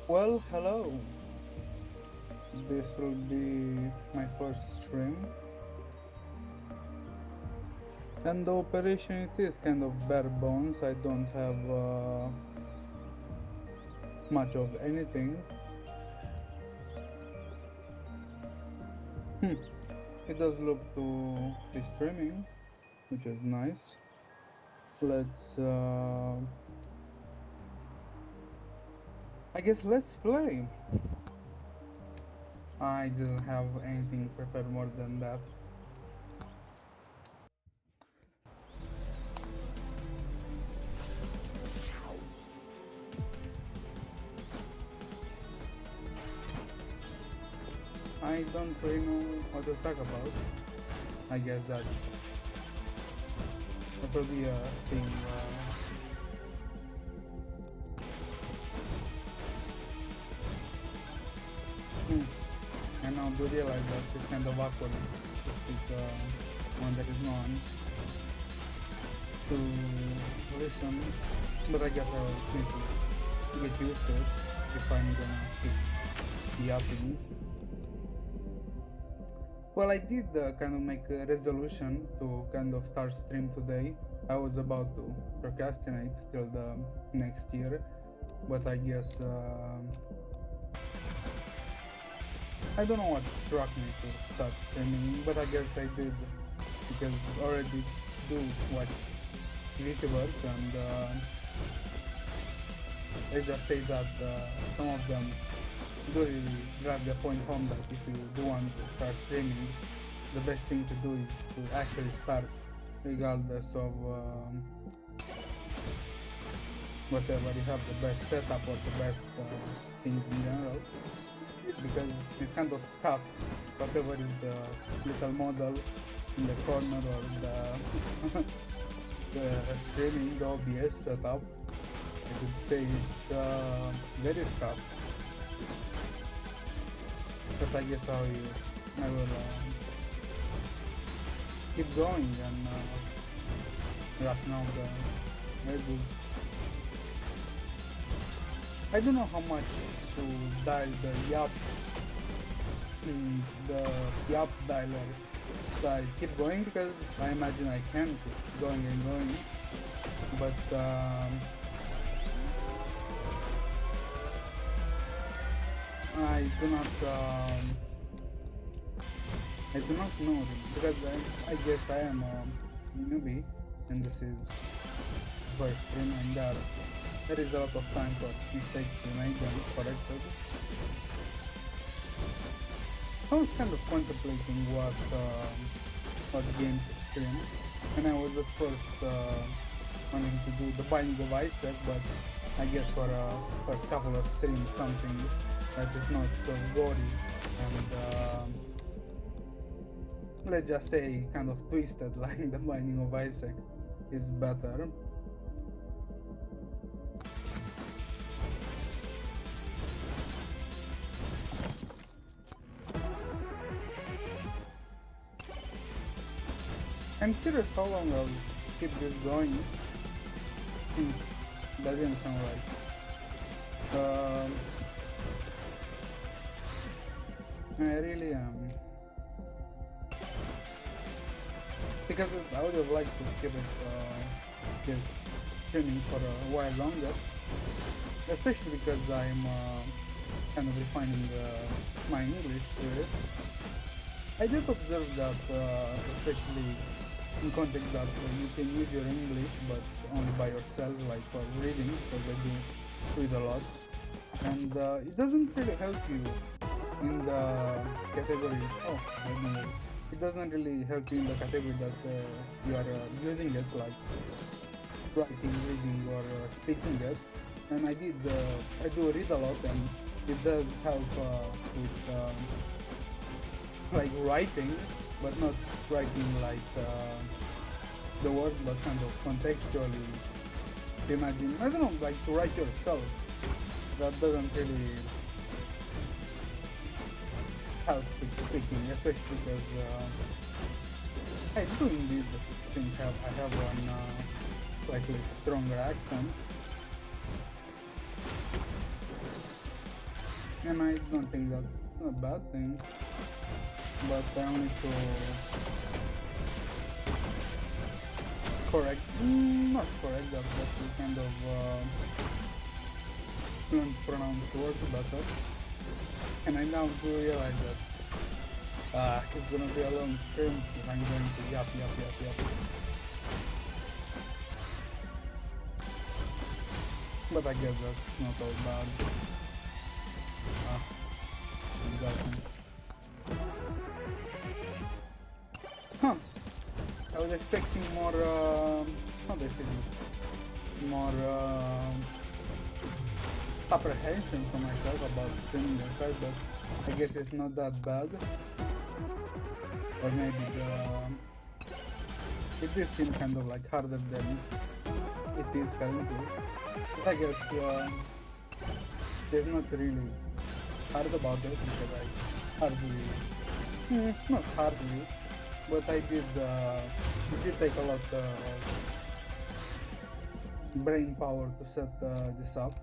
Well, hello. This will be my first stream, and the operation it is kind of bare bones. I don't have much of anything. Hmm. It does look to be streaming, which is nice. Let's. I guess let's play. I didn't have anything prepared more than that. I don't really know what to talk about. I guess that will be a thing. I now do realize that it's kind of awkward to speak when there is no one to listen, but I guess I'll need to get used to it if I'm gonna keep yapping. Well, I did kind of make a resolution to kind of start stream today. I was about to procrastinate till the next year, but I guess I don't know what struck me to start streaming, but I guess I did because I already do watch YouTubers, and they just say that some of them do really drive the point home that if you do want to start streaming, the best thing to do is to actually start regardless of whatever you have the best setup or the best things in general, because it's kind of scuffed whatever is the little model in the corner or the streaming, the OBS setup. I could say it's very scuffed, but I guess I will keep going and wrapping out the edges. I don't know how much to dial the yap dialer. So I keep going because I imagine I can keep going and going, but I do not know because I guess I am a newbie and this is first stream, and there is a lot of time for mistakes to be made and corrected. I was kind of contemplating what game to stream, and I was at first wanting to do the Binding of Isaac, but I guess for first couple of streams something that is not so gory and let's just say kind of twisted like the Binding of Isaac is better. I'm curious how long I'll keep this going. That didn't sound right. I really am. Because I would have liked to keep streaming for a while longer. Especially because I'm kind of refining my English to it. I did observe that, especially in context that you can use your English but only by yourself, like for reading, because I do read a lot, and it doesn't really help you in the category. Oh, it doesn't really help you in the category that you are using it, like writing, reading, or speaking it. And I do read a lot, and it does help with like writing, but not writing like the words, but kind of contextually. Imagine, I don't know, like to write yourself. That doesn't really help with speaking, especially because I do indeed think I have one slightly stronger accent. And I don't think that's a bad thing, but I need to correct, not correct that, but to kind of learn to pronounce words better. And I now do realize that it's gonna be a long stream if I'm going to yap. But I guess that's not all bad. Exactly. Huh. I was expecting more, how do I say this? More, apprehension for myself about streaming and such, but I guess it's not that bad. Or maybe it does seem kind of like harder than it is currently. But I guess there's not really hard about it because I hardly, not hardly, but I did, it did take a lot of brain power to set this up.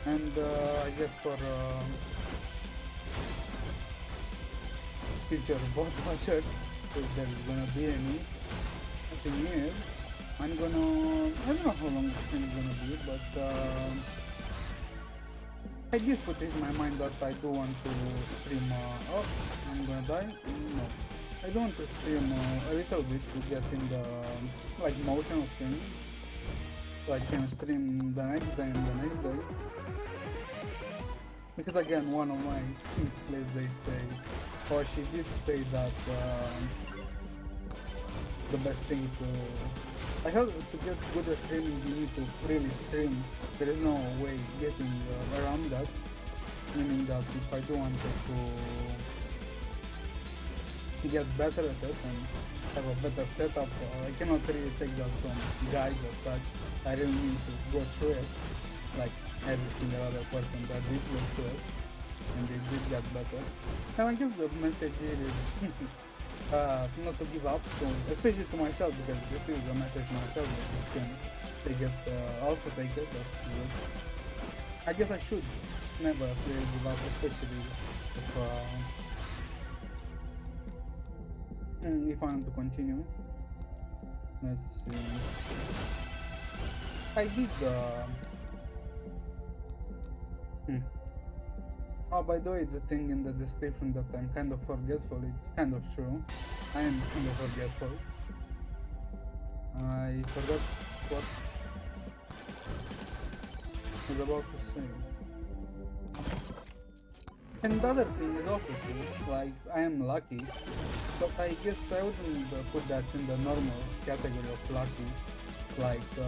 And I guess for future bot watchers, if there is gonna be any, the thing is, I don't know how long this stream is gonna be, but I did put it in my mind that I do want to stream, oh, I'm gonna die? No. I do want to stream a little bit to get in the, like, motion of things. So I can stream the next day and the next day. Because again, one of my plays they say, or she did say that the best thing to, I heard to get good at streaming you need to really stream. There is no way getting around that, meaning that if I do want to get better at it and have a better setup, I cannot really take that from guides or such. I really need to go through it, like every single other person that did go through it, and they did get better. And I guess the message here is not to give up, especially to myself, because this is a message to myself that you can take it, also take it, that's good. I guess I should never really give up, especially if I want to continue. Let's see. I did Oh, by the way, the thing in the description that I'm kind of forgetful, it's kind of true. I am kind of forgetful. I forgot what I was about to say. And the other thing is also true, like, I am lucky, but I guess I wouldn't put that in the normal category of lucky, like,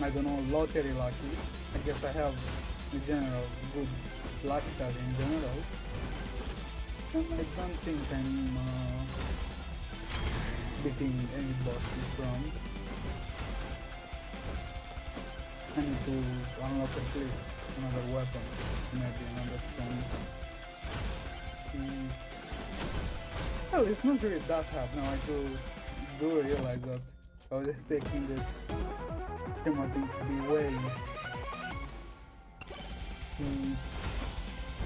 I don't know, lottery lucky. I guess I have, in general, good luck stats in general, and I don't think I'm beating any boss this round. I need to unlock at least another weapon, maybe another gun. Well, it's not really that hard now. I do realize that I was expecting this camera thing to be way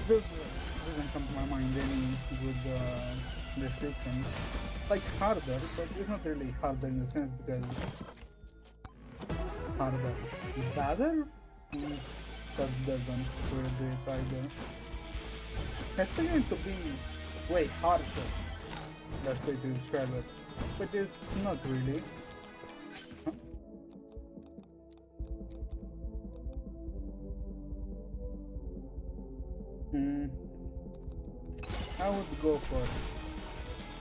doesn't come to my mind any good description. Like harder, but it's not really harder in the sense because harder. Better? That doesn't really do it either. I expect it to be way harsher. That's the way to describe it. But it's not really. I would go for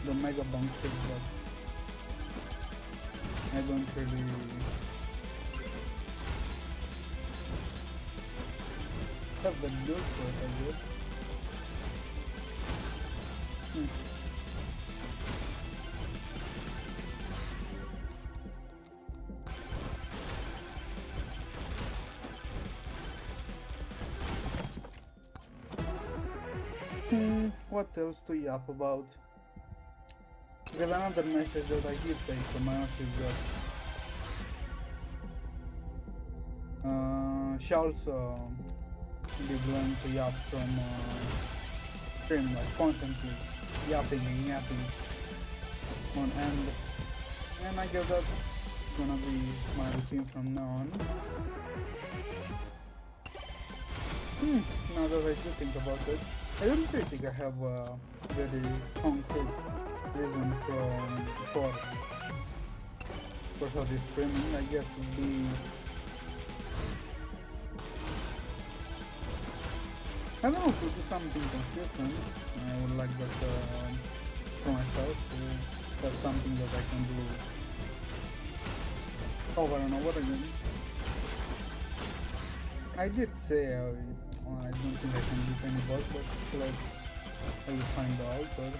the MegaBonk pick, but I don't really have the build for it, I guess. What else to yap about? Because another message that I did take from my is that she also did learn to yap from stream, like constantly yapping and yapping on end. And I guess that's gonna be my routine from now on. Now that I do think about it, I don't really think I have a very concrete reason for such streaming. I guess would be, I don't know, to do something consistent. I would like that for myself, to have something that I can do over and over again. I did say I don't think I can beat any boss, but I will find out. But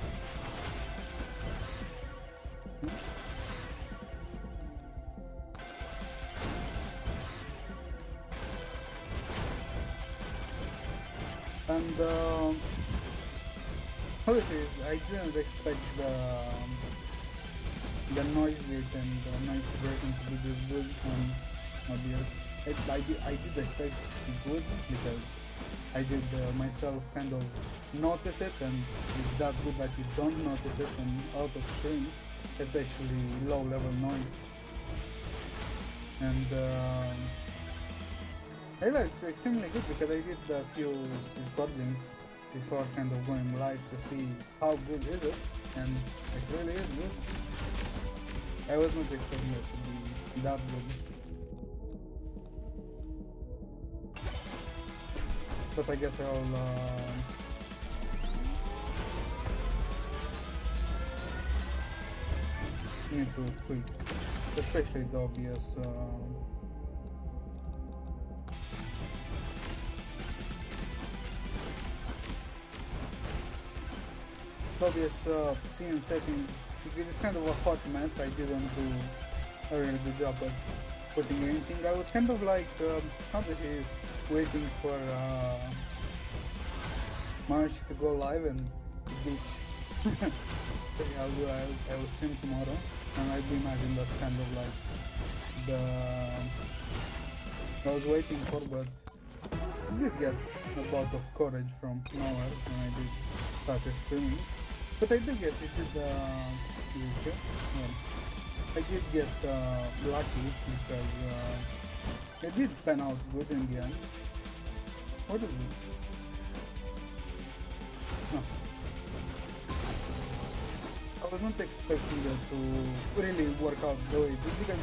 and obviously I didn't expect the noise gate and the noise suppression to be this good on OBS. I did expect it to be good because I did myself kind of notice it, and it's that good that you don't notice it in out of streams, especially low level noise. And I realized it's extremely good because I did a few recordings before kind of going live to see how good is it, and it really is good. I was not expecting it to be that good. But I guess I'll need to tweak, especially the obvious scene settings, because it's kind of a hot mess. I didn't do a really good job at putting anything. I was kind of like, how this is, waiting for March to go live and bitch. I will stream tomorrow, and I do imagine that's kind of like the I was waiting for, but I did get a bout of courage from nowhere when I did start streaming. But I do guess it did I did get lucky because it did pan out good in the end. What is it? No. I was not expecting it to really work out the way it did, because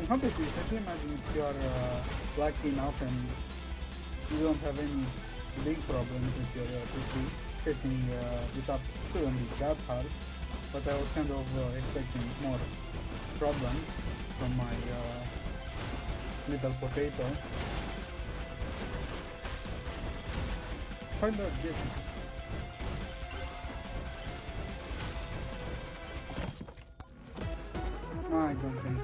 obviously, can you imagine if you are lucky enough and you don't have any big problems with your PC, setting it up shouldn't be that hard, but I was kind of expecting more problems from my little potato. How did that get? I don't think I'm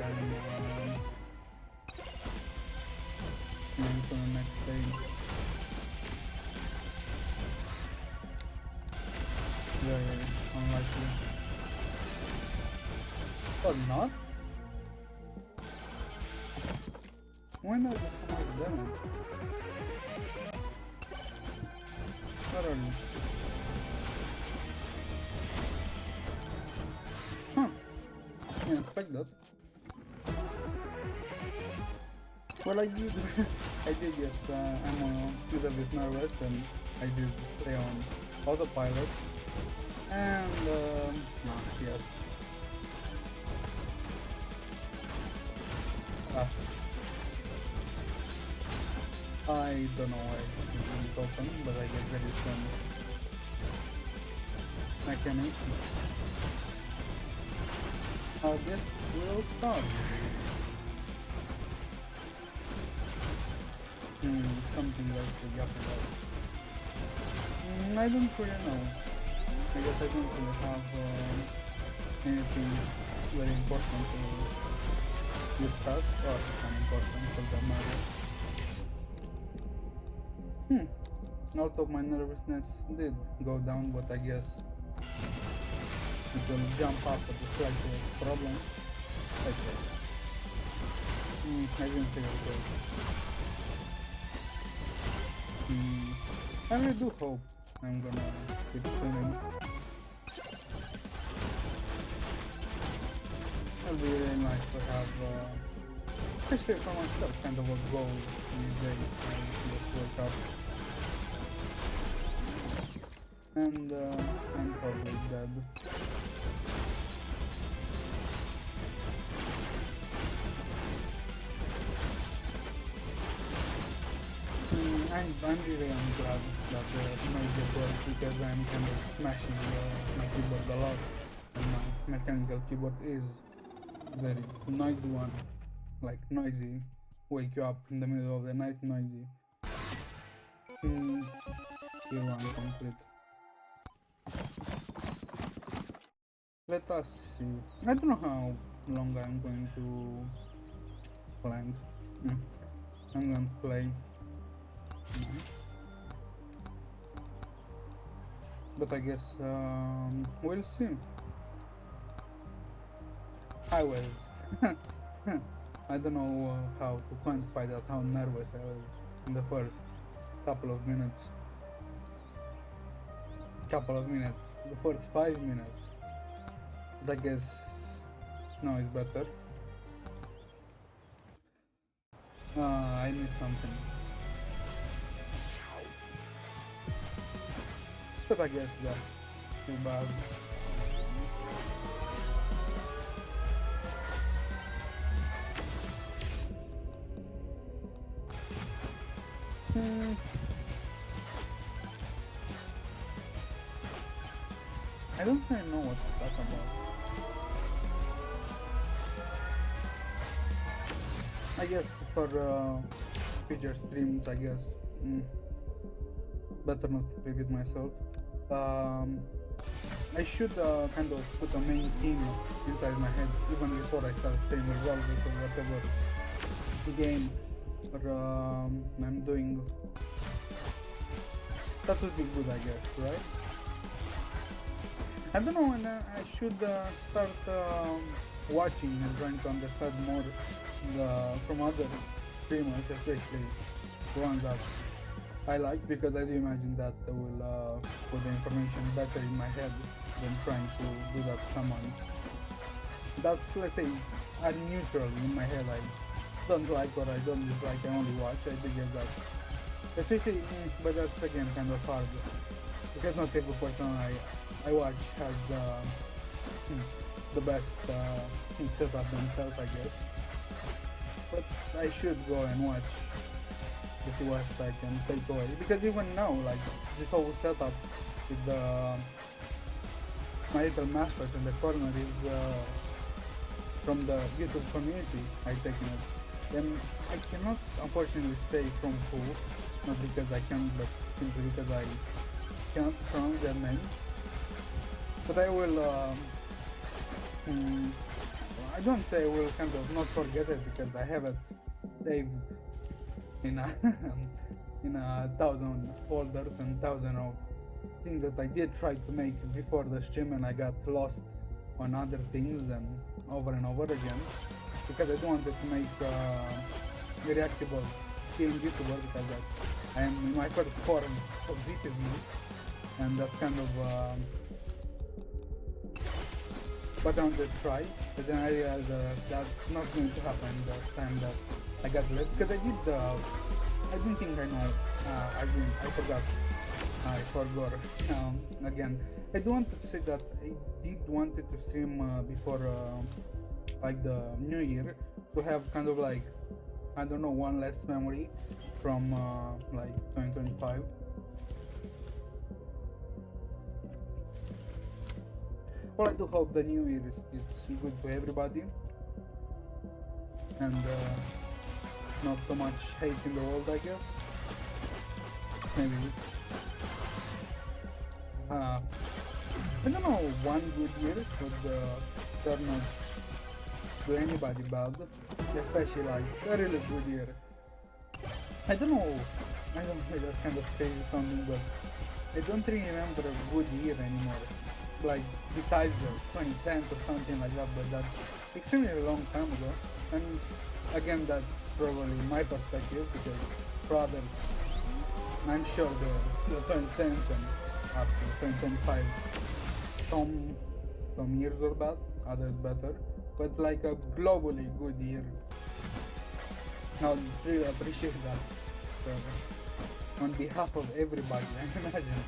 going to the next stage. Very unlikely. Or not? Why not just so much damage? Not really. Huh. I didn't expect that. Well, I did, yes, I'm a little bit nervous, and I did play on autopilot, and yes. I don't know why it's open, but I guess there is some mechanic. This will start. Something like the Yakuza. I don't really know. I guess I don't really have anything very important to discuss, or unimportant for that matter. Out of my nervousness did go down, but I guess it will jump up at the slightest problem. Like that. I didn't figure it out. I really do hope I'm gonna keep swimming. It'll be really nice to have, especially for myself, kind of a goal these days. I just wake up and I'm probably dead. I'm really glad that the noise works because I'm kind of smashing my keyboard a lot, and my mechanical keyboard is very noisy one, like noisy, wake you up in the middle of the night noisy. Tier 1 complete. Let us see. I don't know how long I'm going to flank. I'm going to play. But I guess we'll see. I was. I don't know how to quantify that, how nervous I was in the first couple of minutes. The first 5 minutes. But I guess now it's better. I missed something. But I guess that's too bad. I don't really know what to talk about. I guess for future streams, I guess better not repeat myself. I should kind of put a main theme inside my head even before I start streaming, regardless of whatever game or I'm doing. That would be good, I guess, right? I don't know, and I should start watching and trying to understand more from other streamers, especially the ones that I like, because I do imagine that they will put the information better in my head than trying to do that to someone. That's, let's say, I'm neutral in my head. I don't like or I don't dislike, I only watch. I do get that. Especially, but that's again kind of hard, because not every person I watch has the best setup themselves, I guess. But I should go and watch to see what I can take away, because even now, like the whole setup with my little mascot in the corner is from the YouTube community I taken it. Then I cannot unfortunately say from who, not because I can't, but simply because I cannot pronounce their name. But I will I don't say I will kind of not forget it, because I have it saved in a in 1,000 folders and 1,000 of things that I did try to make before the stream, and I got lost on other things and over again, because I don't wanted to make a reactable game YouTuber, because I am in my first form of VTV, and that's kind of what I wanted to try. But then I realized that's not going to happen the time that I got left, because I didn't think I know. I forgot. I forgot again. I do want to say that I did wanted to stream before like the New Year, to have kind of like, I don't know, one less memory from like 2025. Well, I do hope the New Year is good for everybody, and not so much hate in the world, I guess. Maybe. I don't know, one good year could turn out to anybody bad, especially like a really good year. I don't know that kind of crazy sounding, but I don't really remember a good year anymore. Like, besides the 2010s or something like that, but that's extremely long time ago. And again, that's probably my perspective, because for others I'm sure the 2010s and up to 2025, some years are bad, others better, but like a globally good year. I would really appreciate that. So, on behalf of everybody, I imagine.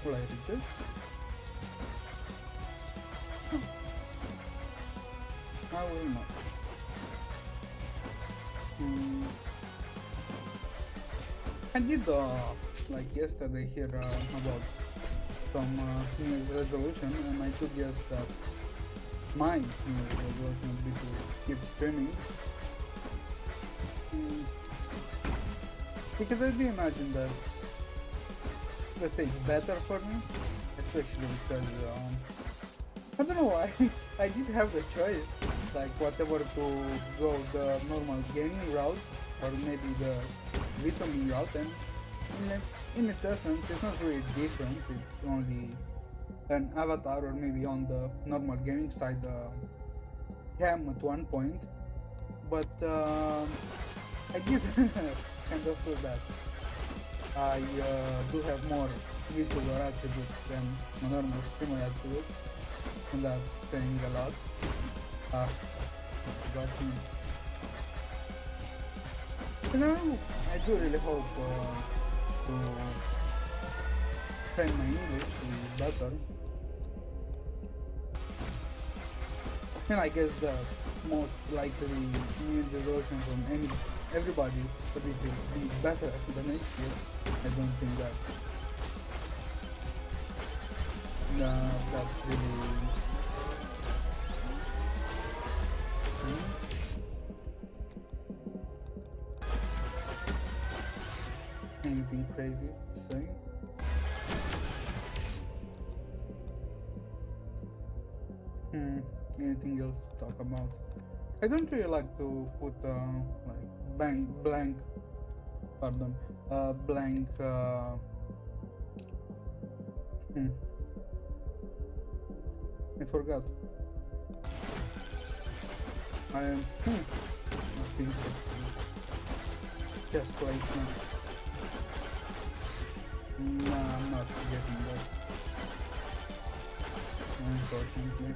Will I reach it? I will not. I did like yesterday here about some New Year's resolution, and I could guess that my New Year's resolution would be to keep streaming. Because I do imagine that's, let's say, better for me, especially because I don't know why. I did have the choice, like whatever to go the normal gaming route or maybe the vitamin route, and in its essence, it's not really different. It's only an avatar or maybe on the normal gaming side cam at one point, but I did kind of feel that I do have more YouTuber attributes than normal streamer attributes, and that's saying a lot. But I do really hope to train my English to be better. And I guess the most likely new resolution from everybody would be to be better the next year. I don't think that that's really anything crazy to say. Anything else to talk about? I don't really like to put like blank I forgot. I am nothing just place now. Nah, I'm not getting that. Unfortunately.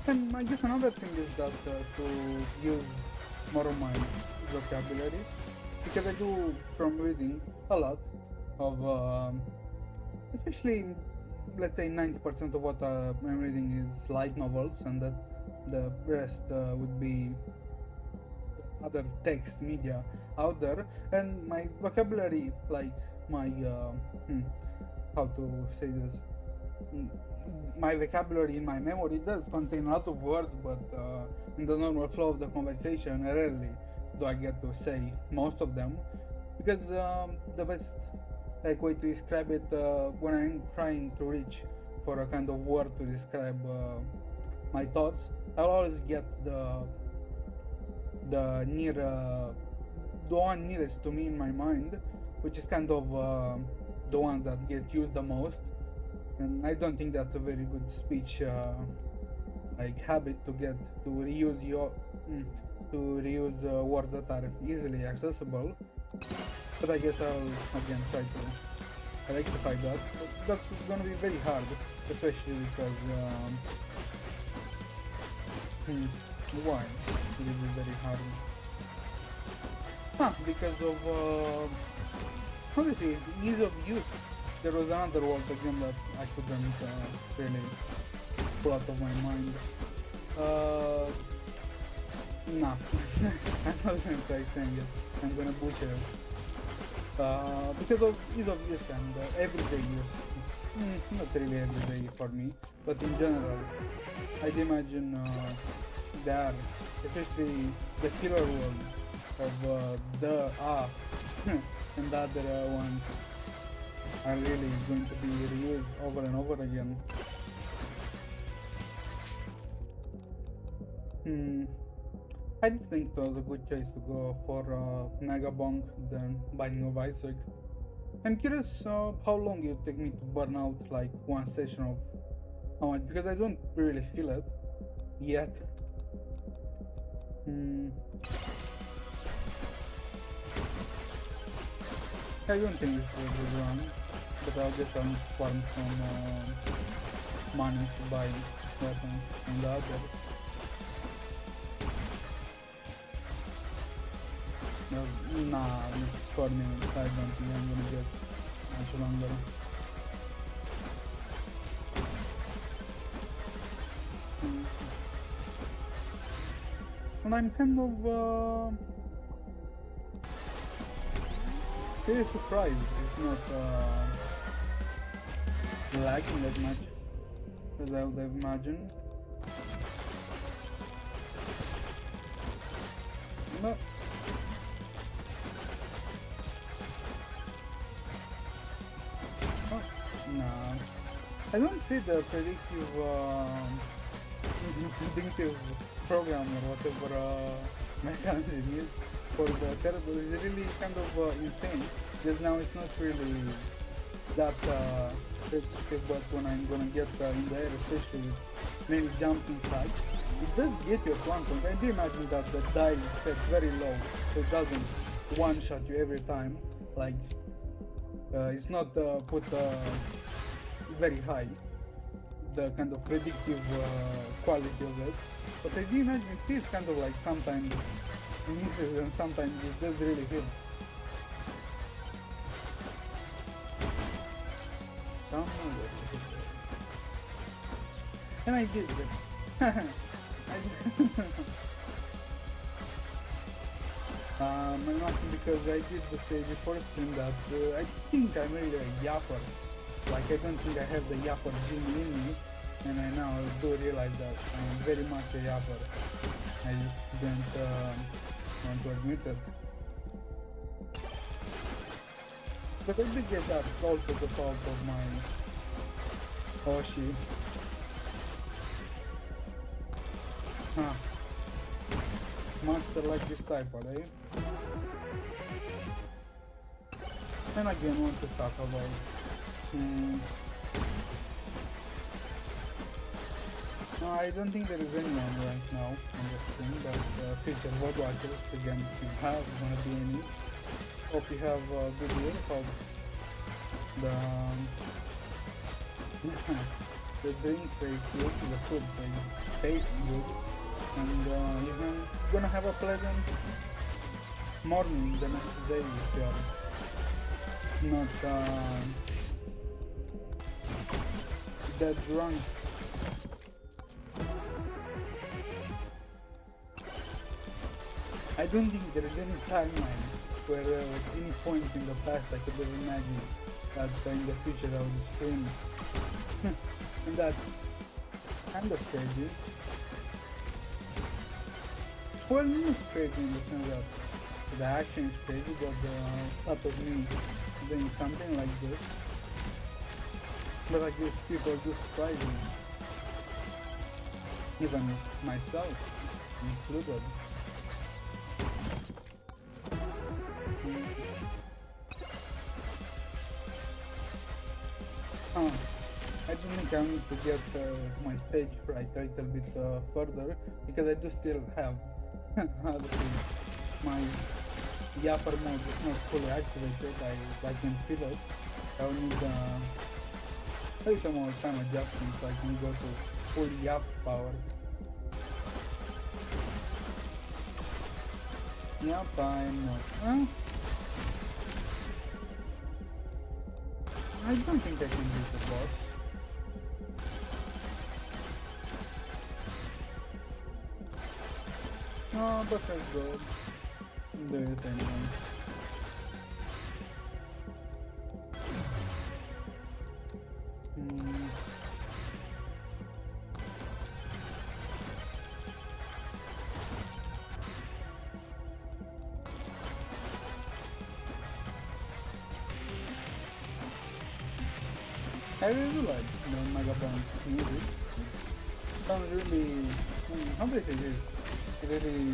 And I guess another thing is that to use more of my vocabulary, because I do from reading a lot of, especially let's say 90% of what I'm reading is light novels, and that the rest would be other text media out there, and my vocabulary, like my how to say this, my vocabulary in my memory does contain a lot of words, but in the normal flow of the conversation, rarely do I get to say most of them, because the best like way to describe it, when I'm trying to reach for a kind of word to describe my thoughts, I'll always get the one nearest to me in my mind, which is kind of the ones that get used the most. And I don't think that's a very good speech like habit to get to reuse words that are easily accessible. But I guess I'll again try to rectify that. But that's gonna be very hard, especially because why? It will be very hard. Because of how do you say, it's ease of use. There was another word again that I couldn't really pull out of my mind. Nah, I'm not gonna try saying it. I'm gonna butcher it. Because of ease of use and everyday use. Not really everyday for me, but in general, I'd imagine there, especially the killer word of the and the other ones are really going to be reused over and over again. I do think it was a good choice to go for MegaBonk than Binding of Isaac. I'm curious how long it would take me to burn out like one session of how much, because I don't really feel it yet. Hmm. I don't think this is a good run, but I'll just need to farm some money to buy weapons and the others. Nah, it's 4 minutes, I don't think I'm gonna get much longer. And I'm kind of really surprised it's not lagging as much as I would have imagined. But no, I don't see the predictive program or whatever mechanism is for the turtle is really kind of insane. Because now it's not really that predictive, but when I'm gonna get in the air, especially with many jumps and such, it does get you at one point. I do imagine that the die is set very low, so it doesn't one-shot you every time. Like, it's not put very high, the kind of predictive quality of it. But I do imagine it is kind of like sometimes it misses and sometimes it does really hit. Don't know what it is. And I did it. I'm laughing because I did say before stream that I think I'm really a yapper. Like, I don't think I have the yapper gene in me, and I now do realize that I am very much a yapper. I just don't want to admit it. But I did get that. It's also the fault of my Oshi. Huh. Monster like disciple, eh? And again, want to talk about no, I don't think there is anyone right now in the stream, but future world watchers, again, if you have gonna be any. Hope you have a good year. Hope the drink tastes good, the food tastes good, and you're gonna have a pleasant morning the next day if you are not that drunk. I don't think there is any timeline where at any point in the past I could have imagined that in the future I would stream. And that's kind of crazy. Well, not crazy in the sense that the action is crazy, but the thought of me doing something like this. But I guess people do surprise me. Even myself included. I do think I need to get my stage right a little bit further, because I do still have how to say, my yapper mode is not fully activated. I can feel it. I will need a little more time adjusting so I can go to full yap power. Yep, I'm not. I don't think I can beat the boss. No, but let's go. Do it anyway. I really like the MegaBonk music. It sounds really, how do I say this? Really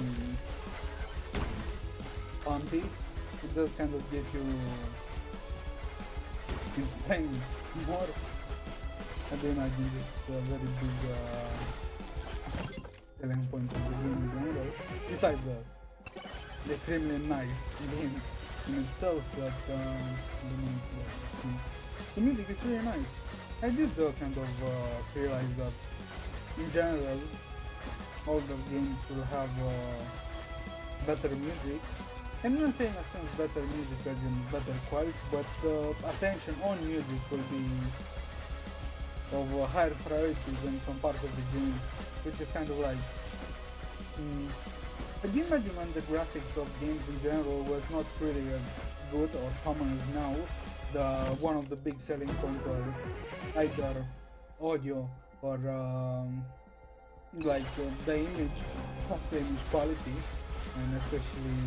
pumpy. It does kind of give you in playing more. I do imagine this is a very big selling point of the game in general. Besides the extremely nice game in itself, but the music is really nice. I did kind of realize that in general all the games will have better music. I'm not saying a sense better music as in better quality, but attention on music will be of a higher priority than some parts of the game, which is kind of like I can imagine when the graphics of games in general was not really as good or common as now. One of the big selling points were either audio or the image, the image quality, and especially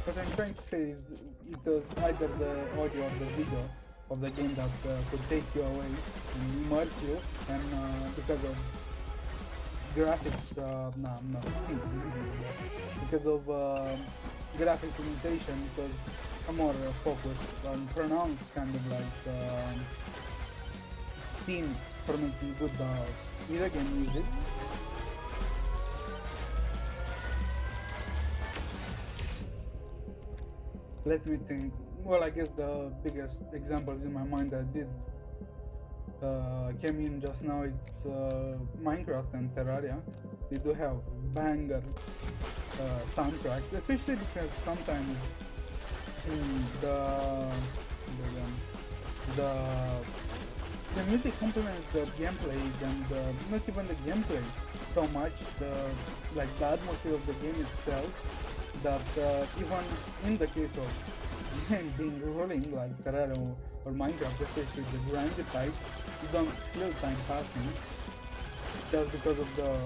what I'm trying to say is it was either the audio or the video of the game that could take you away and immerse you, and because of graphics, because of graphic limitation, because I'm more focused on pronounced kind of like theme for making good video game music. Let me think. Well, I guess the biggest examples in my mind that did came in just now. It's Minecraft and Terraria. They do have banger soundtracks, especially because sometimes the the the music complements the gameplay and not even the gameplay so much, the atmosphere of the game itself, that even in the case of game being rolling like Terraria or Minecraft, especially the grindy types, you don't feel time passing just because of the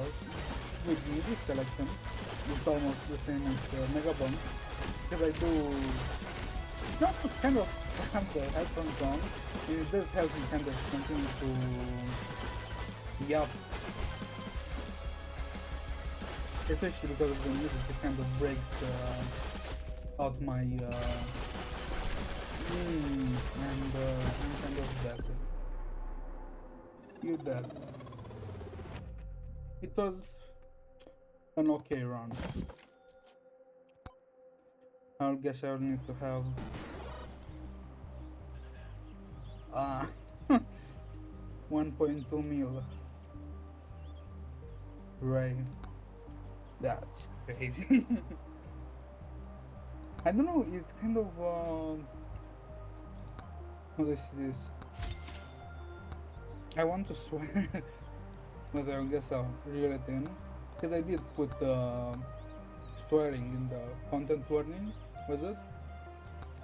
good music selection. It's almost the same as MegaBonk, because I do not kind of have the headphones on, and it does help me kind of continue to yap, especially because of the music. It kind of breaks out my and I'm kind of dead. You dead. It was an okay run. I guess I'll need to have 1.2 mil. Right. That's crazy. I don't know, it's kind of what is this? I want to swear, but I guess I'll reel it in, because I did put swearing in the content warning, was it?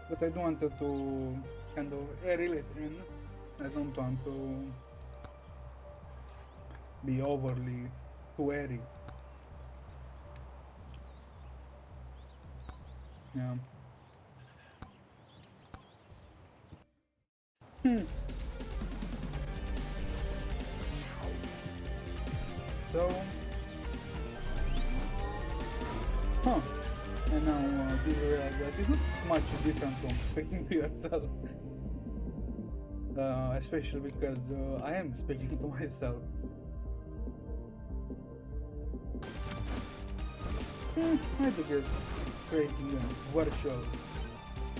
But I don't want it to kind of reel it in. I don't want to be overly sweary. Yeah. So, and now do you realize that it's not much different from speaking to yourself, especially because I am speaking to myself. I think it's creating a virtual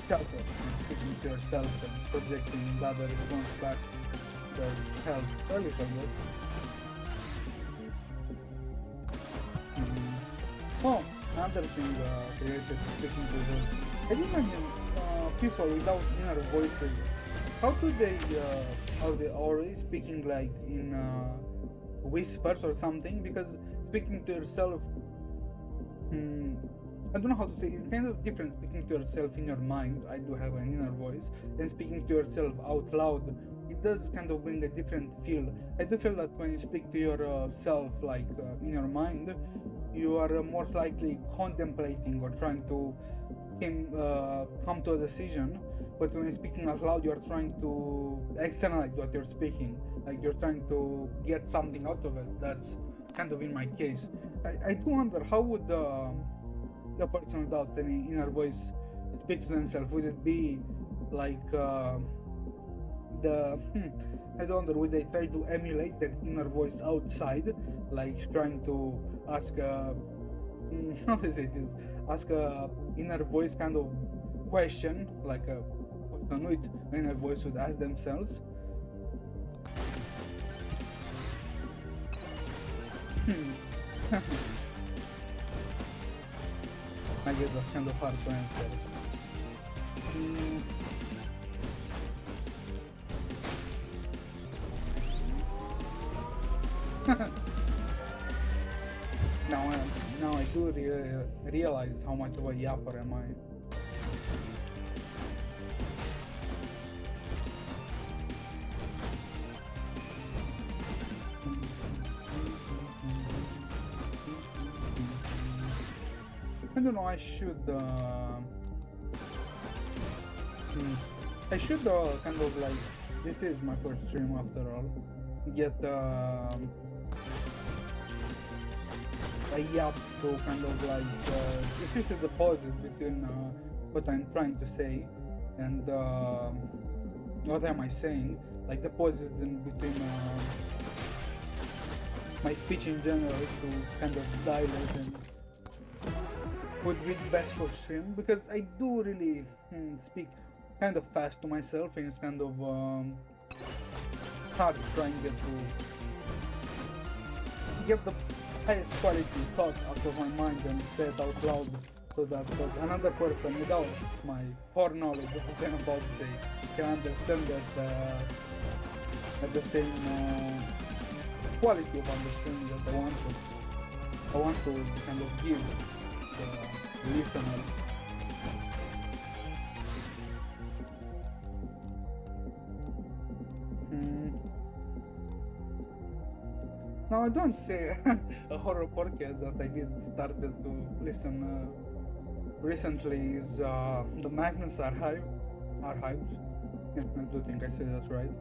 chat and speaking to yourself and projecting that response back does help a little bit. Oh, another thing related to speaking to them. I think imagine people without inner voices. How do they, are they always speaking like in whispers or something? Because speaking to yourself, I don't know how to say, it's kind of different speaking to yourself in your mind. I do have an inner voice, and speaking to yourself out loud, it does kind of bring a different feel. I do feel that when you speak to yourself like in your mind, you are most likely contemplating or trying to come to a decision, but when you're speaking out loud, you're trying to externalize what you're speaking, like you're trying to get something out of it. That's kind of in my case. I do wonder how would the person without any inner voice speak to themselves. Would it be like I don't know, would they try to emulate that inner voice outside, like trying to ask how to say this, ask a inner voice kind of question, like a with inner voice would ask themselves. I guess that's kind of hard to answer. Now I do realize how much of a yapper am I. I don't know, I should kind of like, this is my first stream after all, get a yap to kind of like diffuse the pauses between what I'm trying to say and what am I saying, like the pauses in between my speech in general, to kind of dilate and would be best for stream, because I do really speak kind of fast to myself, and it's kind of hard trying to get the highest quality thought out of my mind and say it out loud, so that another person without my foreknowledge of what I'm about to say can understand that at the same quality of understanding that I want to kind of give the listener. No, I don't say a horror podcast that I did started to listen recently is the Magnus Archives. Yeah, I do think I said that right.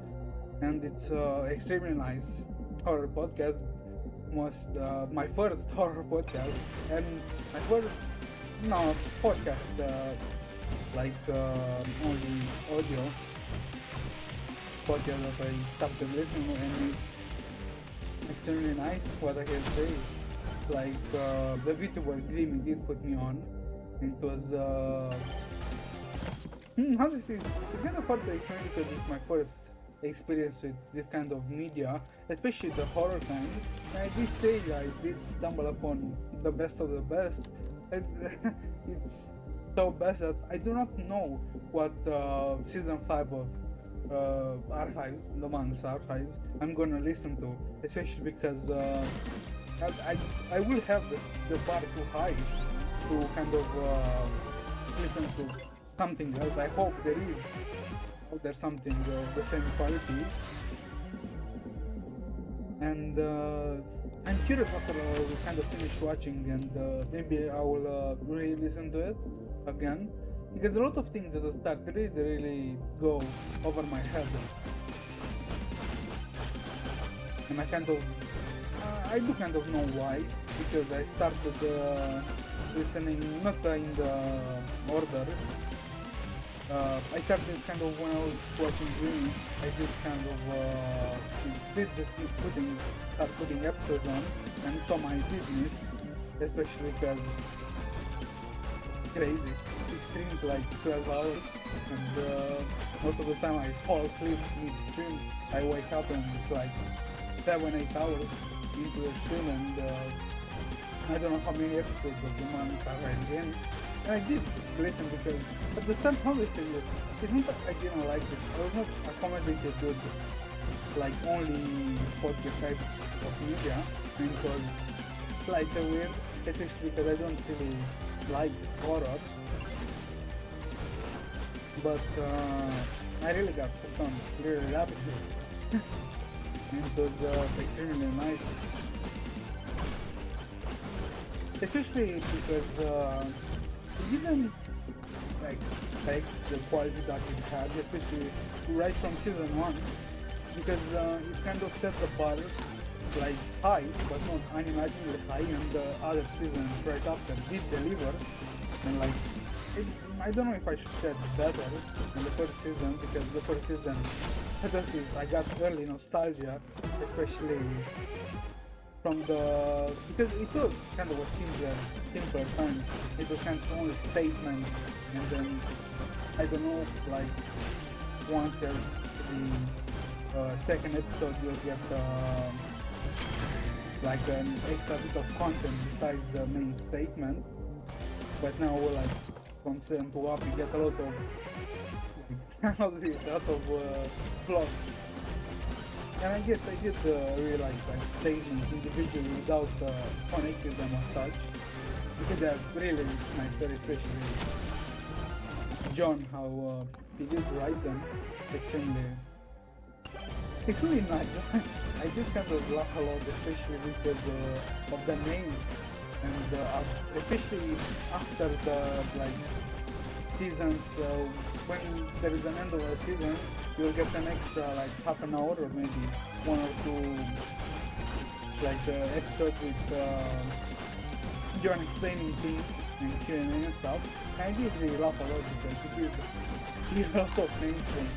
And it's extremely nice horror podcast. My first horror podcast, and my first podcast like only audio podcast that I started listening, and it's extremely nice. What I can say, like the VTuber Grimmy did put me on. It was how to say, it's kind of hard to explain because it's my first experience with this kind of media, especially the horror kind. And I did say I did stumble upon the best of the best, and it's so best that I do not know what season 5 of Archives, the Magnus Archives, I'm gonna listen to, especially because I will have the bar too high to kind of listen to something else. I hope there's something of the same quality, and I'm curious after we kind of finish watching, and maybe I will re-listen to it again, because a lot of things at the start really go over my head, and I kind of I do kind of know why, because I started listening not in the order. I started kind of when I was watching Grimmy. I did kind of start putting episodes on, and saw my business, especially because crazy. It streams like 12 hours, and most of the time I fall asleep mid-stream. I wake up and it's like 7-8 hours into the stream, and I don't know how many episodes of the man are already in. And I did listen because at the start, how they say this, it's not that I didn't like it. I was not accommodated with like only podcast types of media, and it was slightly weird, especially because I don't really like horror. But I really got hooked on really rapidly. And it was extremely nice. Especially because we didn't expect the quality that it had, especially right from season 1, because it kind of set the bar like high, but not unimaginably high, and the other seasons right after did deliver, and like I don't know if I should say better than the first season, because the first season this is, I got early nostalgia, especially from the, because it was kind of a simpler times. It was kind of only statements, and then I don't know, like once every second episode you'll get like an extra bit of content besides the main statement. But now we're like from 7 to up, you get a lot of like, a lot of plot. And I guess I did really like statements individually without connecting them as such, because they're really nice stories, especially John, how he did write them extremely. It's really nice. I did kind of laugh a lot, especially because of the names, and especially after the like seasons. When there is an end of a season, you'll get an extra like half an hour or maybe 1 or 2 like episode with John explaining things and Q&A and stuff. And I did really laugh a lot because he did a lot of things from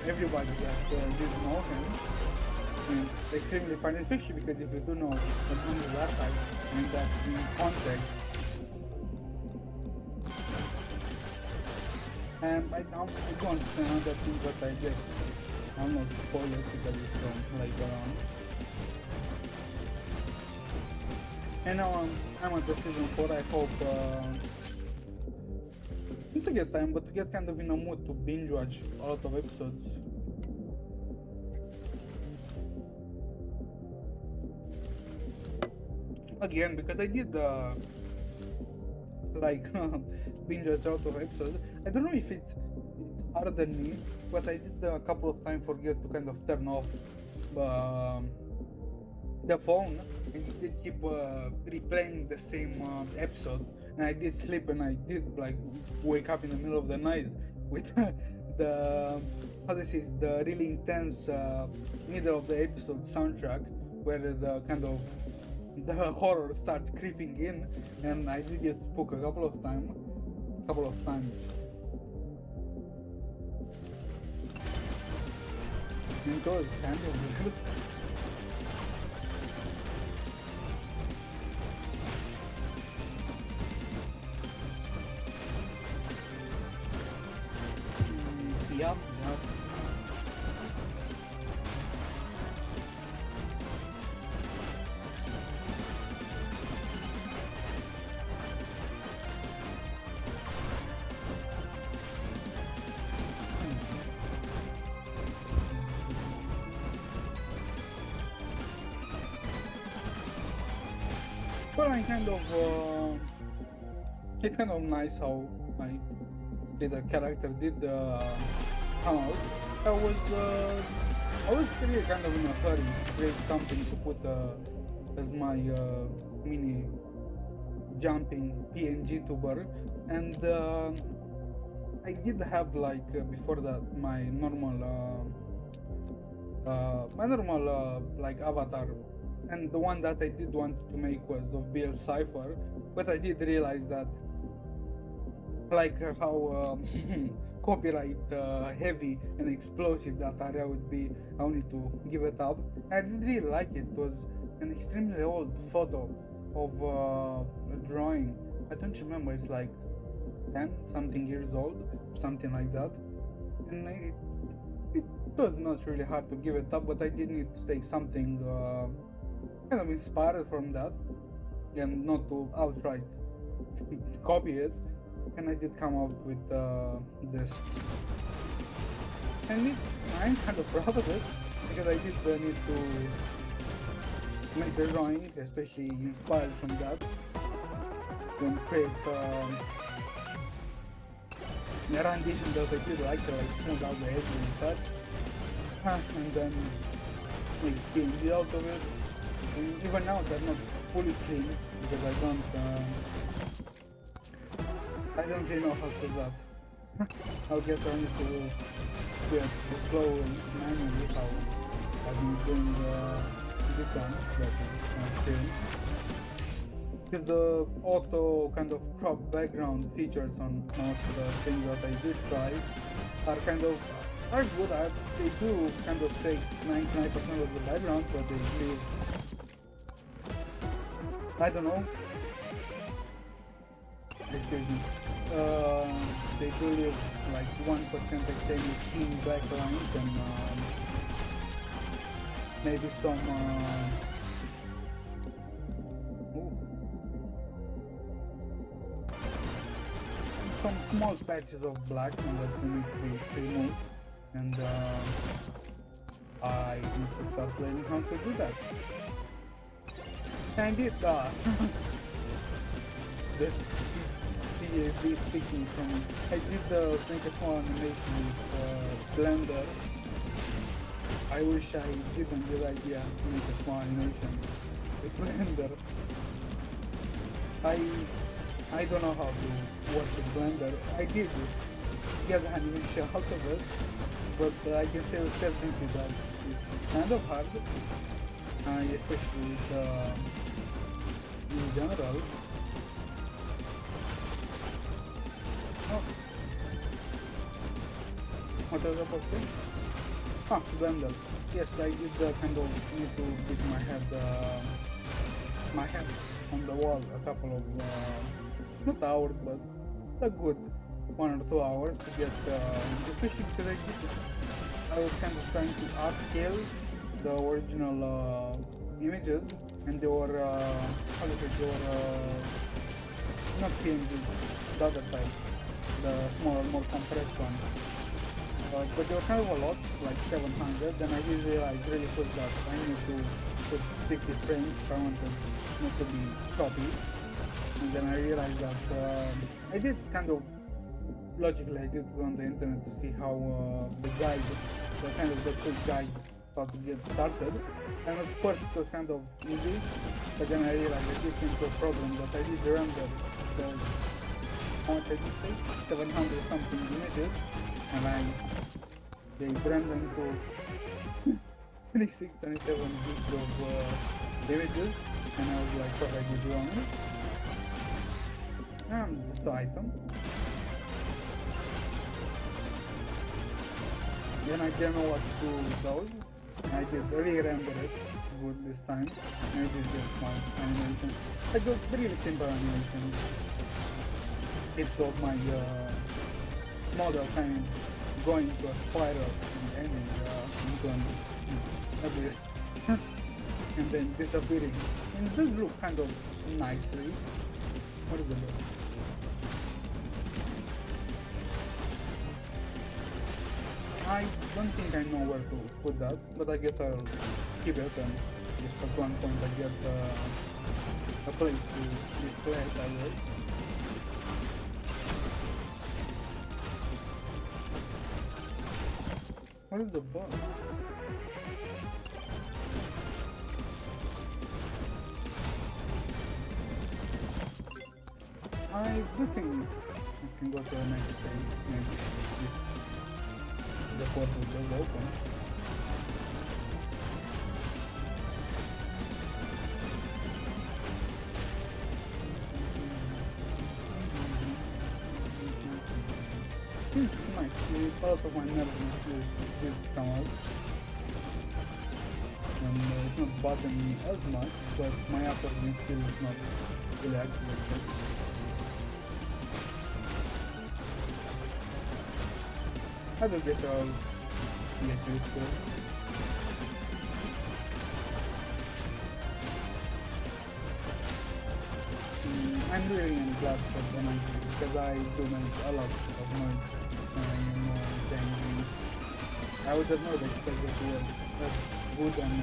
everybody that did know him. And it's extremely fun, especially because if you do know the Bundes archive and that's in context. And I don't understand other things, but I guess I'll not spoil it because it's from later on. And now I'm at the season 4. I hope not to get time, but to get kind of in a mood to binge watch a lot of episodes. Again, because I did like binge watch out of episodes. I don't know if it's harder than me, but I did a couple of times forget to kind of turn off the phone, and it did keep replaying the same episode, and I did sleep, and I did like wake up in the middle of the night with the the really intense middle of the episode soundtrack, where the kind of the horror starts creeping in, and I did get spooked a couple of times. And it was handled good. Yep. But I kind of, it's kind of nice how my little character did come out. I was really kind of in a hurry to create something to put as my mini jumping PNG tuber, and I did have like before that my normal like avatar. And the one that I did want to make was of Bill Cipher, but I did realize that, like how copyright heavy and explosive that area would be, I need to give it up. I did really like it. It was an extremely old photo of a drawing. I don't remember, it's like 10 something years old, something like that. And it was not really hard to give it up, but I did need to take something kind of inspired from that, and not to outright copy it. And I did come out with this, and I'm kind of proud of it, because I did need to make the drawing, especially inspired from that, and create a rendition that I did like smooth out the edges and such, and then make PNG out of it. And even now they're not fully clean, because I don't really know how to do that. I guess I need to do it the slow and manually how I've been doing this one, that is on screen. Because the auto kind of crop background features on most of the things that I did try are kind of are good. They do kind of take 99% of the background, but they leave, I don't know, excuse me, uh, they do leave like 1% extended in black lines and maybe ooh, some small patches of black and that need to be removed, and I need to start learning how to do that. And it this PhD speaking from me. I did make a small animation with Blender. I wish I didn't give idea to make a small animation with Blender. I don't know how to work with Blender. I did get an animation out of it, but I can say with certainty that it's kind of hard, especially in general. Oh, what was I supposed to say? Ah, Blender. Yes, I did kind of need to beat my head on the wall a couple of not hours, but a good 1 or 2 hours to get, especially because I was kind of trying to upscale the original images, and they were how to say, they were not PNG, the other type, the smaller, more compressed one. But they were kind of a lot, like 700. Then I did realize really quick that I need to put 60 frames if I wanted not to be choppy. And then I realized that I did kind of logically, I did go on the internet to see how the guide, the quick guide, how to get started. And at first it was kind of easy, but then I realized I did into a problem that I did render the, how much I did say, 700 something images, and they blend into 26, 27 gigs of images, and I was like, what I did wrong? Just the item. Then I didn't know what to do with those, and I did re-render it good this time, and I did get my animation. I got really simple animation. It's of my model kind of going to a spiral and ending into an abyss, and then disappearing. And it does look kind of nicely. What is it? I don't think I know where to put that, but I guess I'll keep it, and if at one point I get a place to display it, I will. What is the boss? I do think I can go to the next stage, maybe, if the portal does open. Nice, a lot of my nervousness did come out. And it's not bothering me as much, but my upper limb still is not really activated. I do guess I'll get used to it. I'm really glad for the noise because I do make a lot of noise when I'm playing games. I would have not expected to hear as good and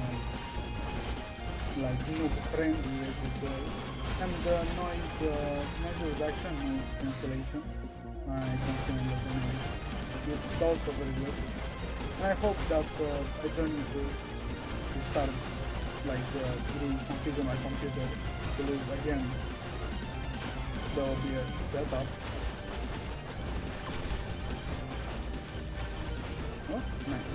like noob friendly as it was. And the noise reduction, noise cancellation, I don't remember the name. It's also very good. And I hope that I don't need to start like reconfigure my computer to lose again the OBS setup. Oh, nice.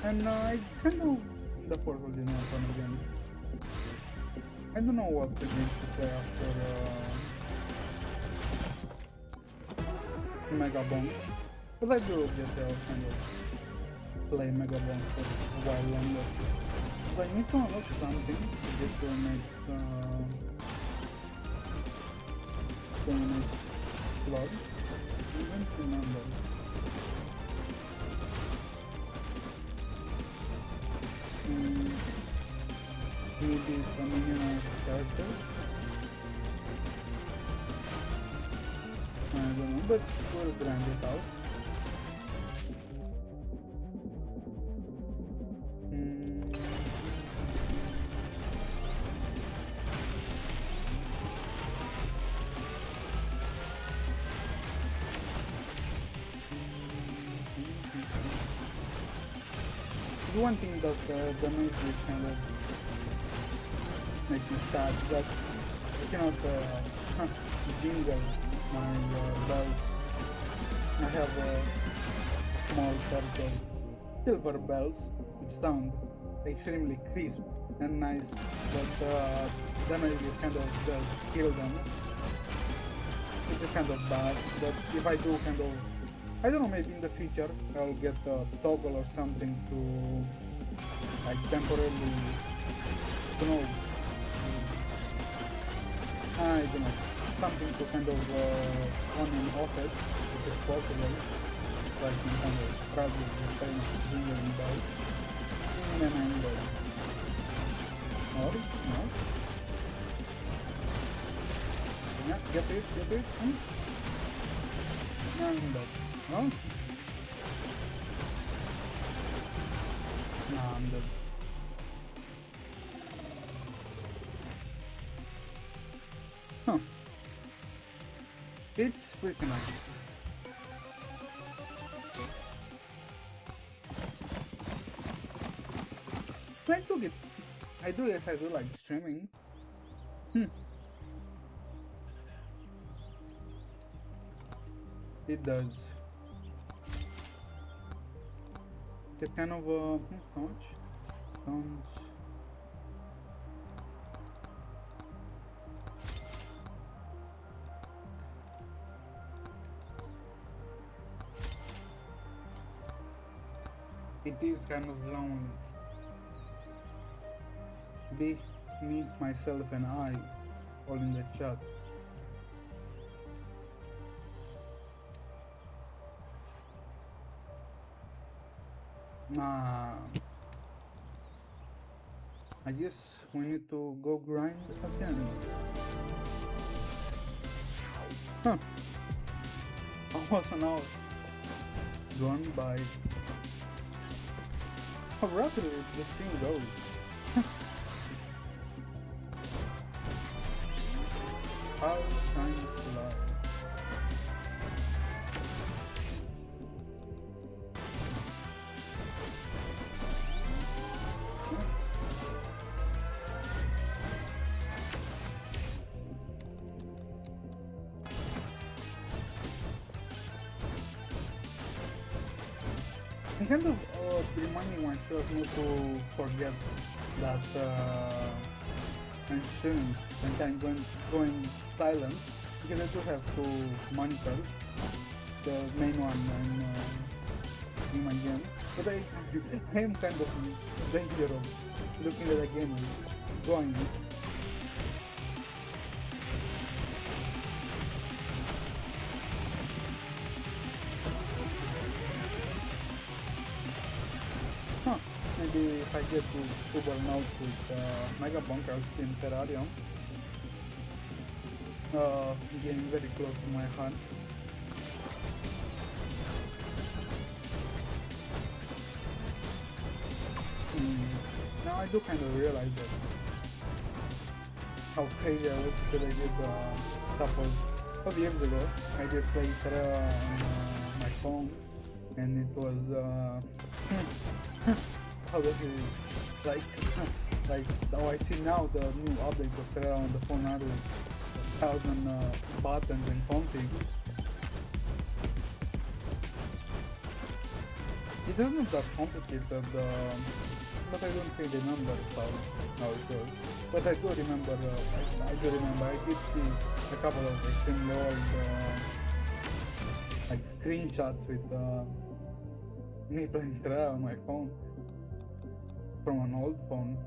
And I kind of the portal didn't open again. I don't know what games to play after MegaBonk, but I do guess I'll kind of play MegaBonk for a while longer. But I need to unlock something to get to the next flood. I don't remember. Maybe coming character. I don't know, but we'll grind it out. The one thing that the movie kind of makes me sad that I cannot jingle my bells. I have small turtle silver bells which sound extremely crisp and nice, but then I kind of just kill them, which is kind of bad. But if I do kind of, I don't know, maybe in the future I'll get a toggle or something to like temporarily, I don't know, something to kind of on and off it if it's possible, so I can kind of probably just kind of jingling bells and then I'm dead. Or, no. Yeah, get it, Now I'm dead. No? Nah, I'm dead. Huh. It's pretty nice. I do get, I do, yes, I do like streaming. It does. Get kind of how much? Pounds. It is kind of lonely. Be me, myself, and I, all in the chat. Nah. I guess we need to go grind again. Huh. Almost an hour gone by. How rapidly this thing goes. How time flies. I'm kind of reminding myself not to forget that I'm streaming and I'm going silent, because I do have two monitors, the main one and in my game, but I am kind of in danger of looking at the game and drawing it. Maybe if I get to football now with MegaBonk, I'll stream Terraria. Getting very close to my heart. Now I do kind of realize that how crazy I was, because I did a couple of years ago. I did play Terraria on my phone, and it was how that is like how I see now the new updates of Terraria on the phone are with 1,000 buttons and configs. It isn't that complicated but I don't really remember how it was. But I do remember, I do remember, I did see a couple of extremely old like screenshots with me playing Terraria on my phone from an old phone.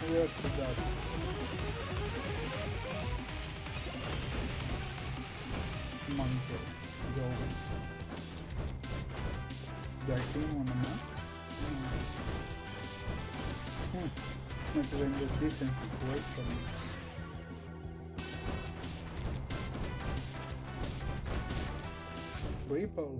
Where to that? Monkey. Go. Do I see him on the map? Not even the distance is wait for me. Ripple.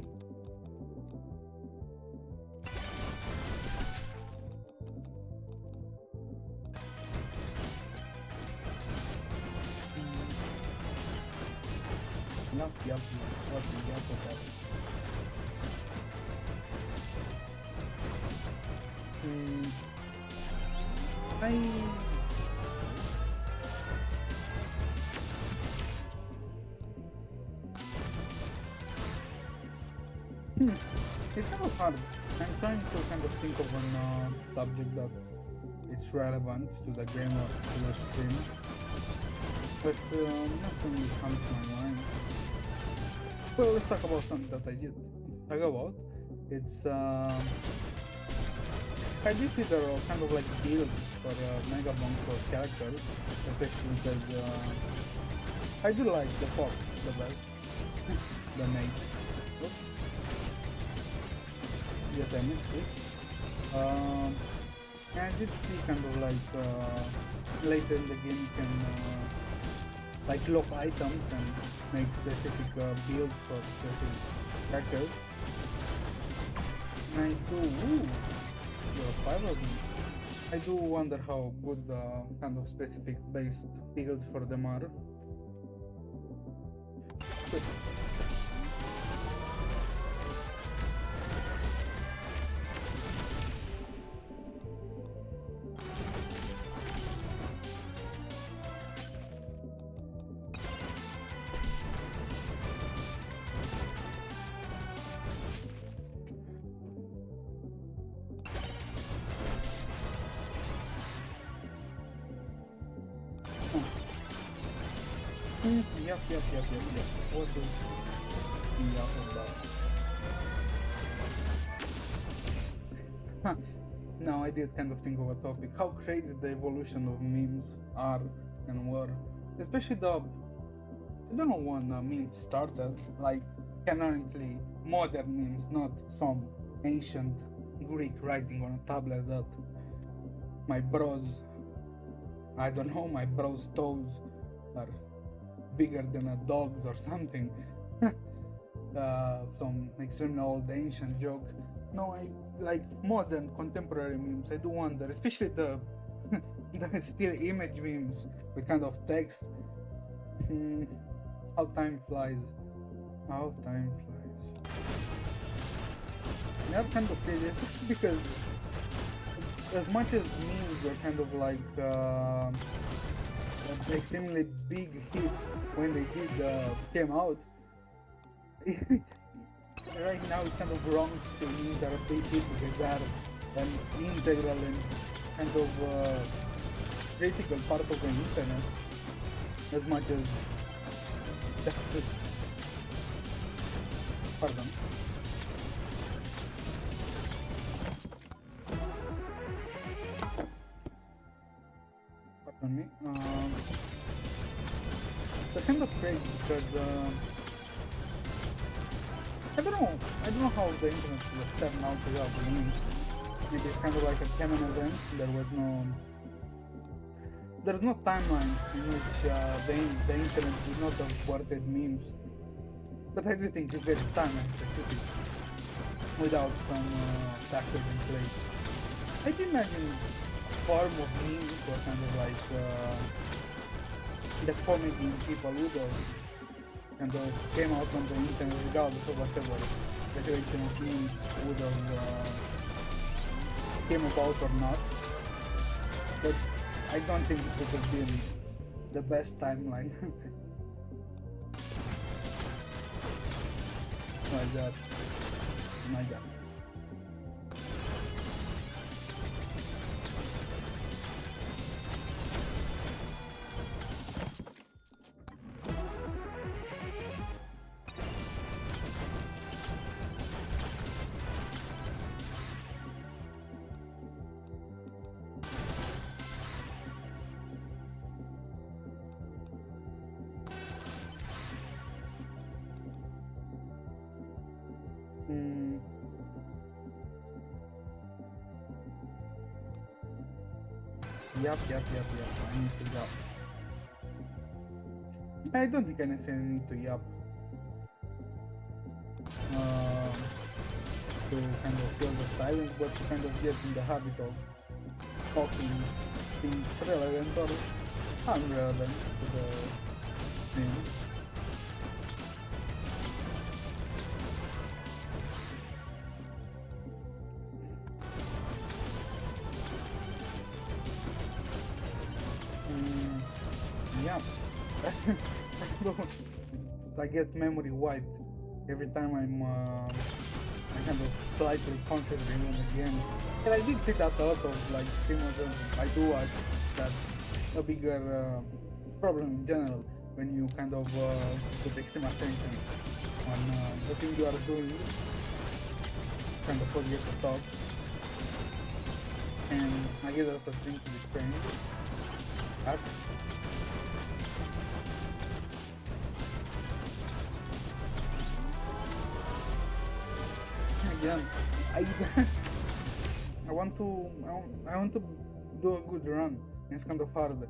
Yup, what is that about? It's kind of hard. I'm trying to kind of think of an subject that is relevant to the game or to the stream, but nothing comes to my mind. Well, let's talk about something that I did talk about. It's I did see the kind of like build for MegaBonk for characters, especially because I do like the pop the best, the mage. Oops. Yes, I missed it. And I did see kind of like later in the game you can like lock items and make specific builds for specific characters. And I do, there are 5 of them. I do wonder how good the kind of specific based builds for them are. But Yep. What is the about? Now I did kind of think of a topic. How crazy the evolution of memes are and were. Especially the, I don't know when memes started, like canonically modern memes, not some ancient Greek writing on a tablet that my bros, I don't know, my bros' toes are bigger than a dog's or something. Some extremely old ancient joke. No, I like modern contemporary memes. I do wonder, especially the the still image memes with kind of text. How time flies. How time flies. They're kind of crazy, especially because it's as much as memes were kind of like an extremely big hit when they did came out. Right now it's kind of wrong to say memes that are big hit because they are an integral and kind of critical part of the internet, as much as pardon. Pardon me. That's kind of crazy because I don't know how the internet was turned out without the memes. Maybe it's kind of like a canon event. There's no timeline in which the internet would not have supported memes. But I do think it's very timeline specific without some factors in place. I do imagine form of memes were kind of like the comedy people would have kind of came out on the internet regardless of whatever the creation of memes would have came about or not. But I don't think it would have been the best timeline. My god. My god. Yup. I need to yup. I don't think I necessarily need to yup. To kind of feel the silence, but to kind of get in the habit of talking things relevant or unrelevant to the thing. Yeah, I get memory wiped every time I kind of slightly concentrate on the game. And I did see that a lot of like streamers I do watch. That's a bigger problem in general when you kind of put extreme attention on the thing you are doing, kind of forget to talk. And I guess that's a thing to be trained at. Yeah, I want to do a good run. It's kind of hard.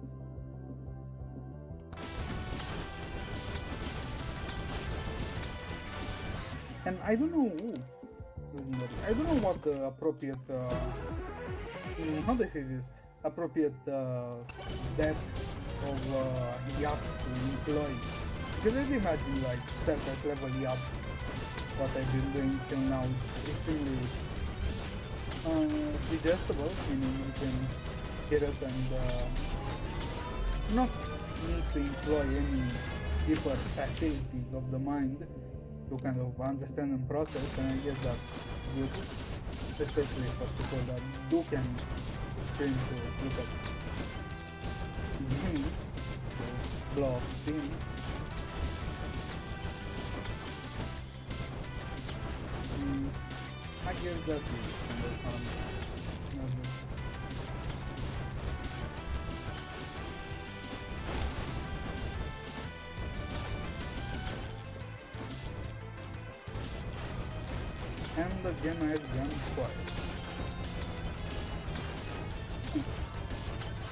And I don't know. I don't know what the appropriate how do I say this? Appropriate depth of YAP to employ. Because I imagine like surface level YAP. What I've been doing till now is extremely digestible, meaning you can get it and not need to employ any deeper facilities of the mind to kind of understand and process, and I guess that's good, especially for people that do can stream to look at gaming, to blow off steam. I guess that is kind of fun. And again I have gone quiet.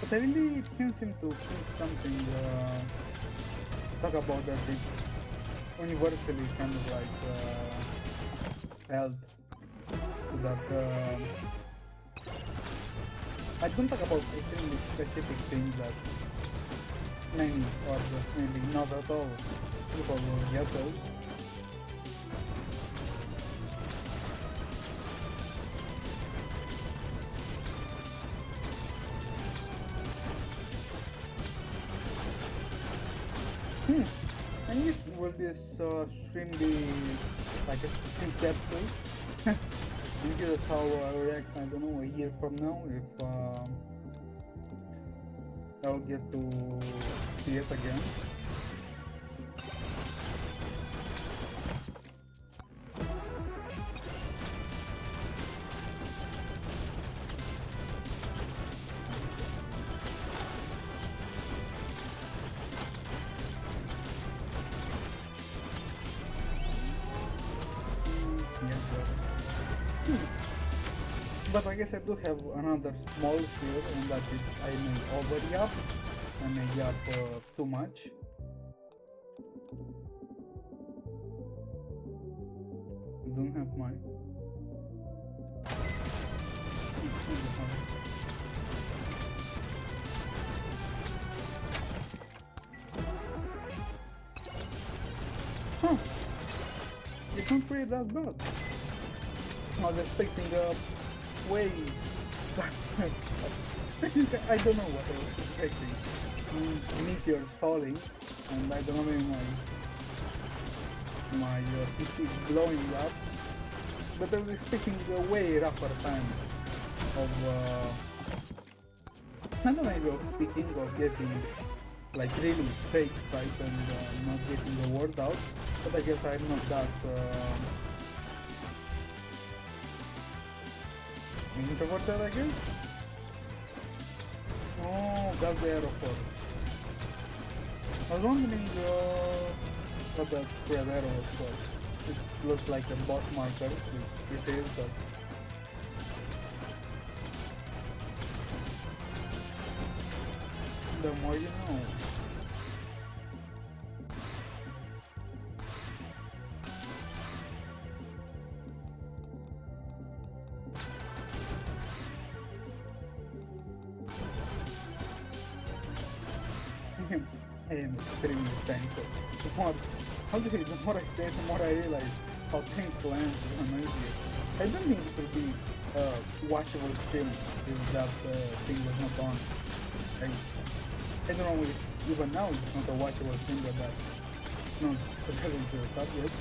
But I really can't seem to think something talk about that it's universally kind of like held that I don't talk about extremely specific things that many or maybe not at all people will get those. I guess will this stream be like a free capsule? I'm curious how I react, I don't know, a year from now, if I'll get to see it again. But I guess I do have another small fear, and that is I may over-yap, I may yap too much. I don't have my... Huh! You can't play that bad. I was expecting a way... I don't know what I was expecting. Meteors falling, and I don't know, maybe my my PC blowing up, but I was expecting a way rougher time of I don't know, maybe of speaking or getting like really straight right and not getting the word out, but I guess I'm not that introverted, I guess. Oh, that's the arrow for. I was wondering what that red arrow was for. It looks like a boss marker, which it is, but the more you know. I am extremely thankful. The more, how do you say, the more I say it, the more I realize how thankful I am for the energy. I don't think it would be a watchable stream if that thing was not on. I don't know if even now it's not a watchable stream, but that's not relevant to the subject.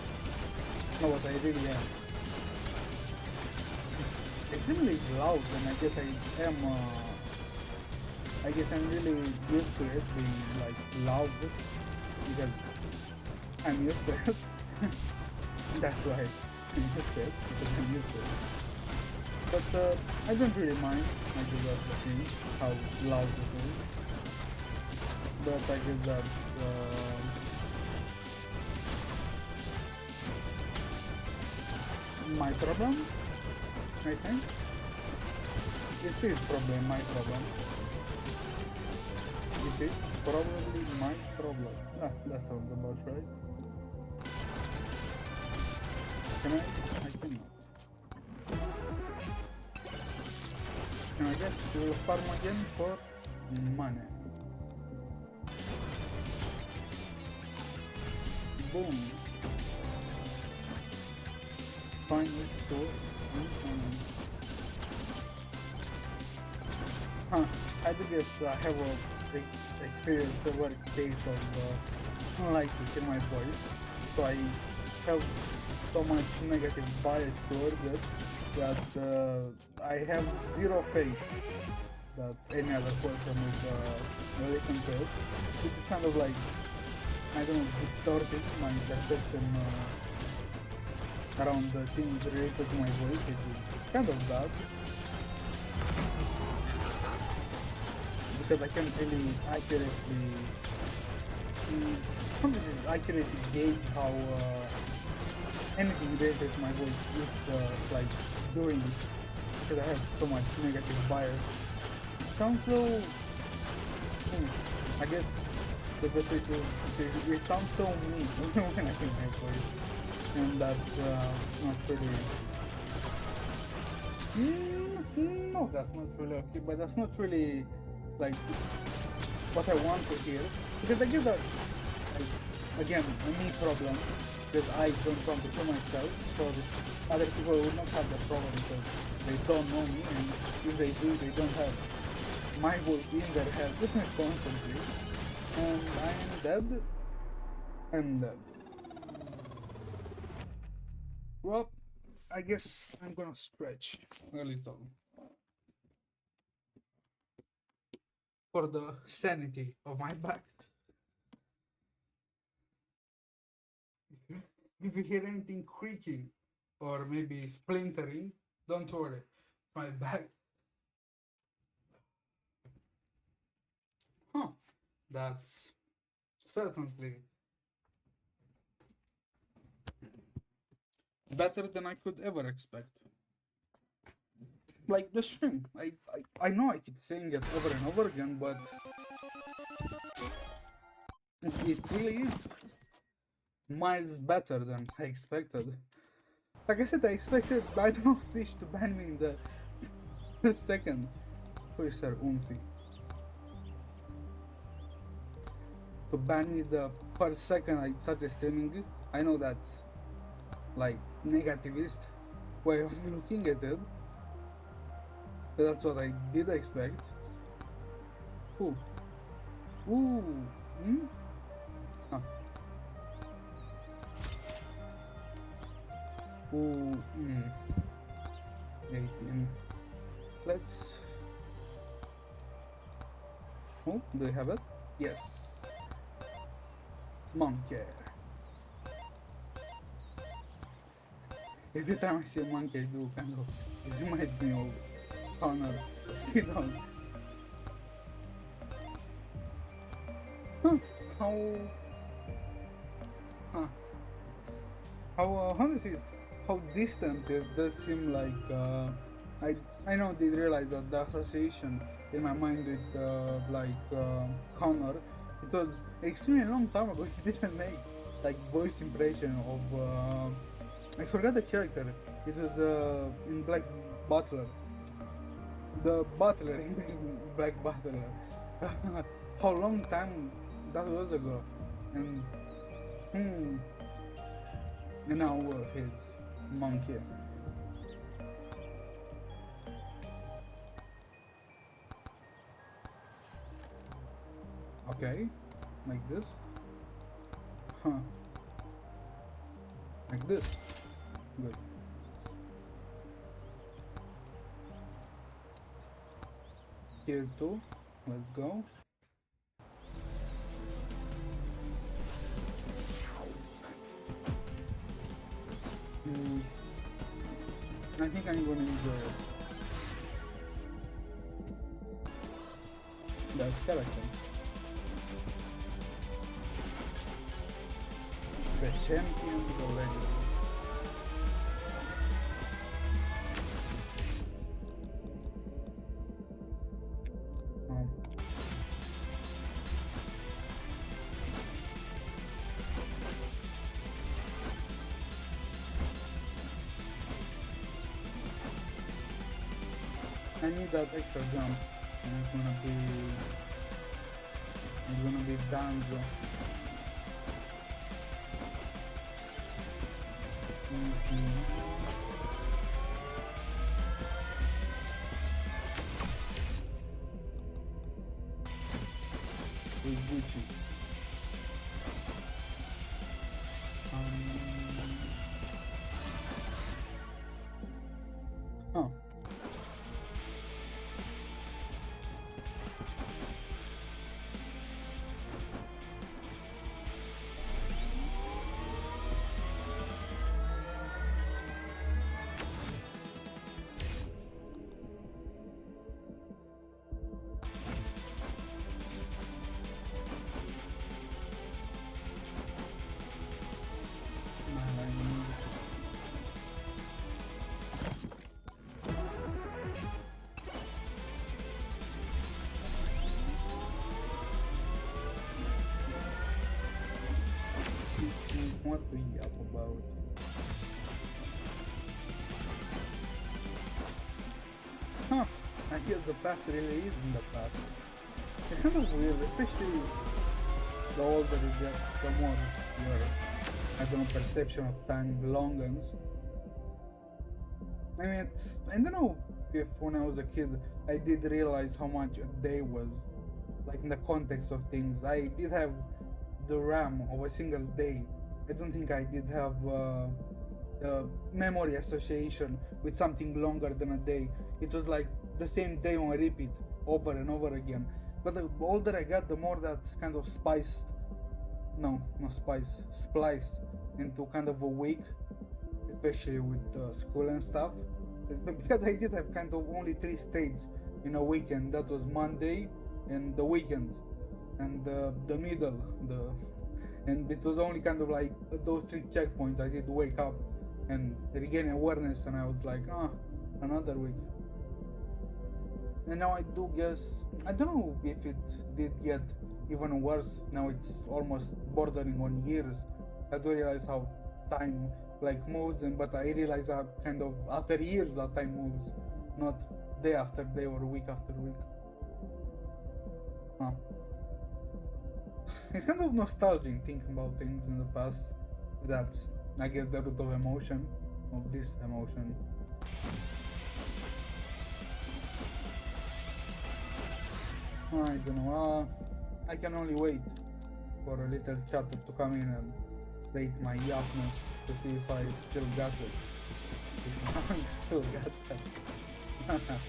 No, what I really am. It's really loud, and I guess I am. I guess I'm really used to it being like loud because I'm used to it. That's why I'm used to it, because I'm used to it. But I don't really mind. I guess that's the thing, how loud it is. But I guess that's my problem, I think. It is probably my problem. It is probably my problem. Ah, that sounds about right. Can I? I cannot. And I guess we'll farm again for money. Boom. Final sword. Huh. I do guess I have a experience over a case of unlikely in my voice, so I have so much negative bias towards it that I have zero faith that any other person would listen to it, which is kind of like, I don't know, distorting my perception around the things related to my voice, which is kind of bad. Because I can't really accurately gauge how anything related to my voice it's like doing, because I have so much negative bias. It sounds so. I guess the best way to it sounds so mean when I hear my voice, and that's not really. No, that's not really okay, but that's not really like what I want to hear, because I guess that's like, again a me problem, because I don't want to kill myself, so other people will not have that problem because they don't know me, and if they do, they don't have my voice in their head constantly, and I'm dead. Well, I guess I'm gonna stretch a little for the sanity of my back. If you hear anything creaking or maybe splintering, don't worry, it's my back. Huh, that's certainly better than I could ever expect. Like the string, I know I keep saying it over and over again, but it really is miles better than I expected. Like I said, I expected, I don't know, Twitch to ban me in the second. Who is Sir Umfi? To ban me the first second I started streaming. I know that's like negativist way of looking at it. But that's what I did expect. Ooh. Ooh. Hmm? Huh. Ooh, 18. Let's... Oh, do you have it? Yes. Monkey. Every time I see a monkey, I do kind of... It reminds me of Connor. Sit down. Huh. How... Huh. How this is... How distant it does seem like... I know they realize that the association in my mind with Connor, it was extremely long time ago. He didn't make like voice impression of I forgot the character. It was in Black Butler, the butler in Black Butler. How long time that was ago, and and now his monkey. Okay, like this. Huh. Like this. Good. Here too. Let's go. I think I'm gonna enjoy it. That character. The champion, the legend. I need that extra jump, and it's gonna be Danzo. With Gucci. Huh. What we up about? Huh, I guess the past really is in the past. It's kind of weird, especially the older you get, the more your, I don't know, perception of time longens. I mean, I don't know if when I was a kid I did realize how much a day was, like in the context of things. I did have the RAM of a single day. I don't think I did have the memory association with something longer than a day. It was like the same day on repeat over and over again. But the older I got, the more that kind of spliced into kind of a week, especially with school and stuff. Because I did have kind of only 3 states in a weekend. That was Monday and the weekend, and the middle, and it was only kind of like those 3 checkpoints. I did wake up and regain awareness, and I was like, another week. And now I do guess, I don't know if it did get even worse. Now it's almost bordering on years. I do realize how time like moves, but I realize that kind of after years that time moves, not day after day or week after week. Huh. It's kind of nostalgic thinking about things in the past. That's, I guess, the root of emotion, of this emotion. I don't know. I can only wait for a little chatter to come in and rate my yapness to see if I still got it. I still got that.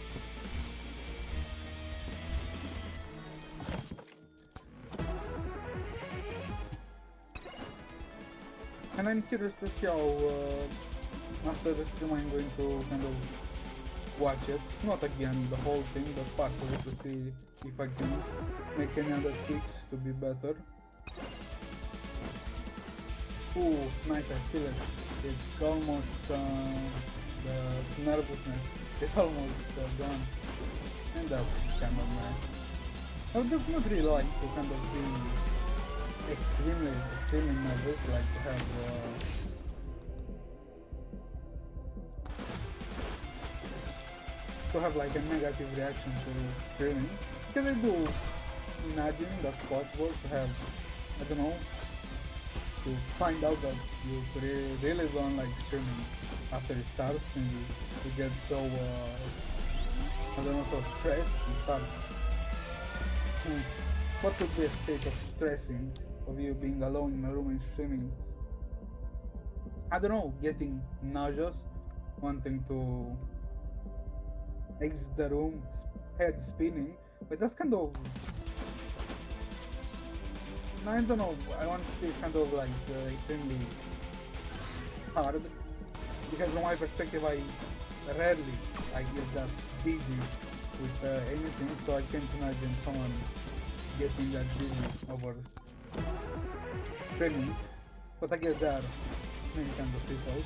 And I'm curious to see how after the stream I'm going to kind of watch it. Not again the whole thing, but part of it to see if I can make any other tweaks to be better. Ooh, nice, I feel it. It's almost the nervousness is almost gone. And that's kind of nice. I would not really like to kind of be extremely nervous, like to have like a negative reaction to streaming, because I do imagine that's possible to have, I don't know, to find out that you really don't like streaming after you start, and you get so I don't know, so stressed you start. What would be a state of stressing of you being alone in a room and streaming? I don't know, getting nauseous, wanting to exit the room, head spinning, but that's kind of, I don't know, I want to say it's kind of like extremely hard, because from my perspective I rarely get that dizzy with anything, so I can't imagine someone getting that dizzy over streaming, but I guess there are many kinds of people.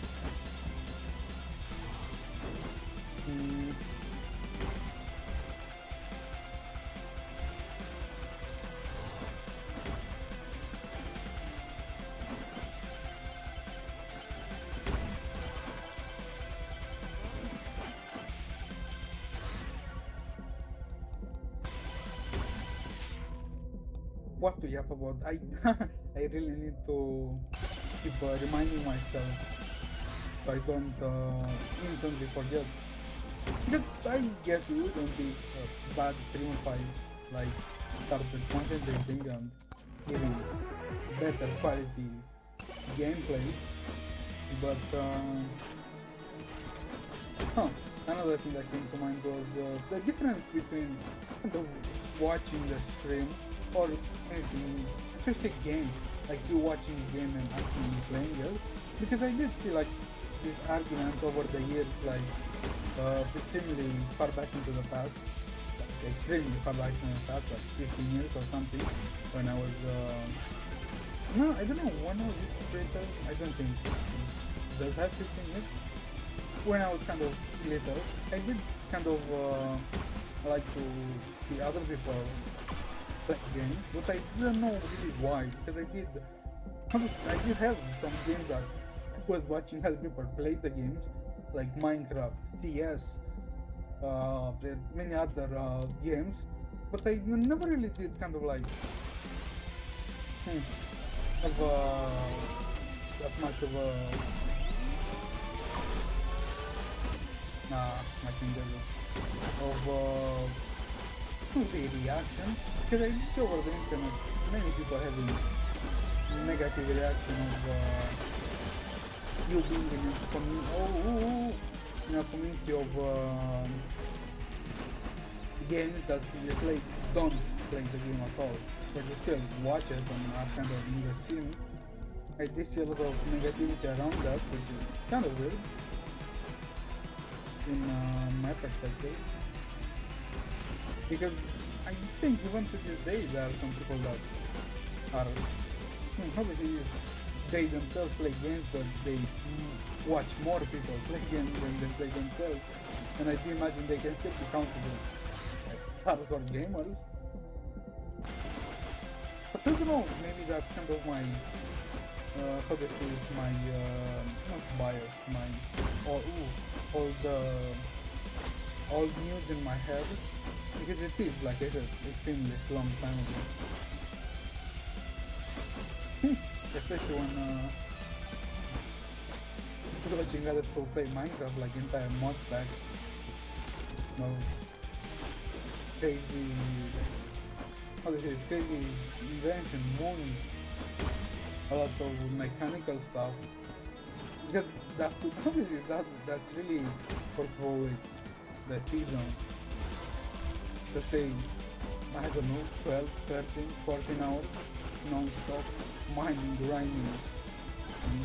What to yap about? I really need to keep reminding myself so I don't instantly forget. Because I guess it wouldn't be a bad stream if I like started concentrating and giving better quality gameplay. But another thing that came to mind was the difference between kind of watching the stream or anything, especially games, like you watching a game and actually playing it. Because I did see like this argument over the years, like extremely far back into the past, like extremely far back into the past, like 15 years or something, when I was, no, I don't know, when I was little, I don't think, does have 15 years? When I was kind of little, I did kind of like to see other people play games, but I didn't know really why, because I did have some games that I was watching other people play the games, like Minecraft, CS, many other games, but I never really did kind of like have that much of a I think of reaction, because I see over the internet many people having negative reaction of you being in a community of games that you just like don't play the game at all, but you still watch it and are kind of in the scene. I did see a lot of negativity around that, which is kind of weird in my perspective, because I think even to this day there are some people that are obviously they themselves play games, but they watch more people play games than they play themselves, and I do imagine they can still be counted as hardcore gamers. But I don't know, maybe that's kind of my how this is my not bias, my all news in my head, because it is, like I said, extremely long time ago. Especially when watching other people play Minecraft, like entire mod packs, you know, crazy, how to say, it's crazy invention, moons, a lot of mechanical stuff. Because that obviously that really corporate the T-zone to stay, I don't know, 12, 13, 14 hours non-stop mining, grinding, and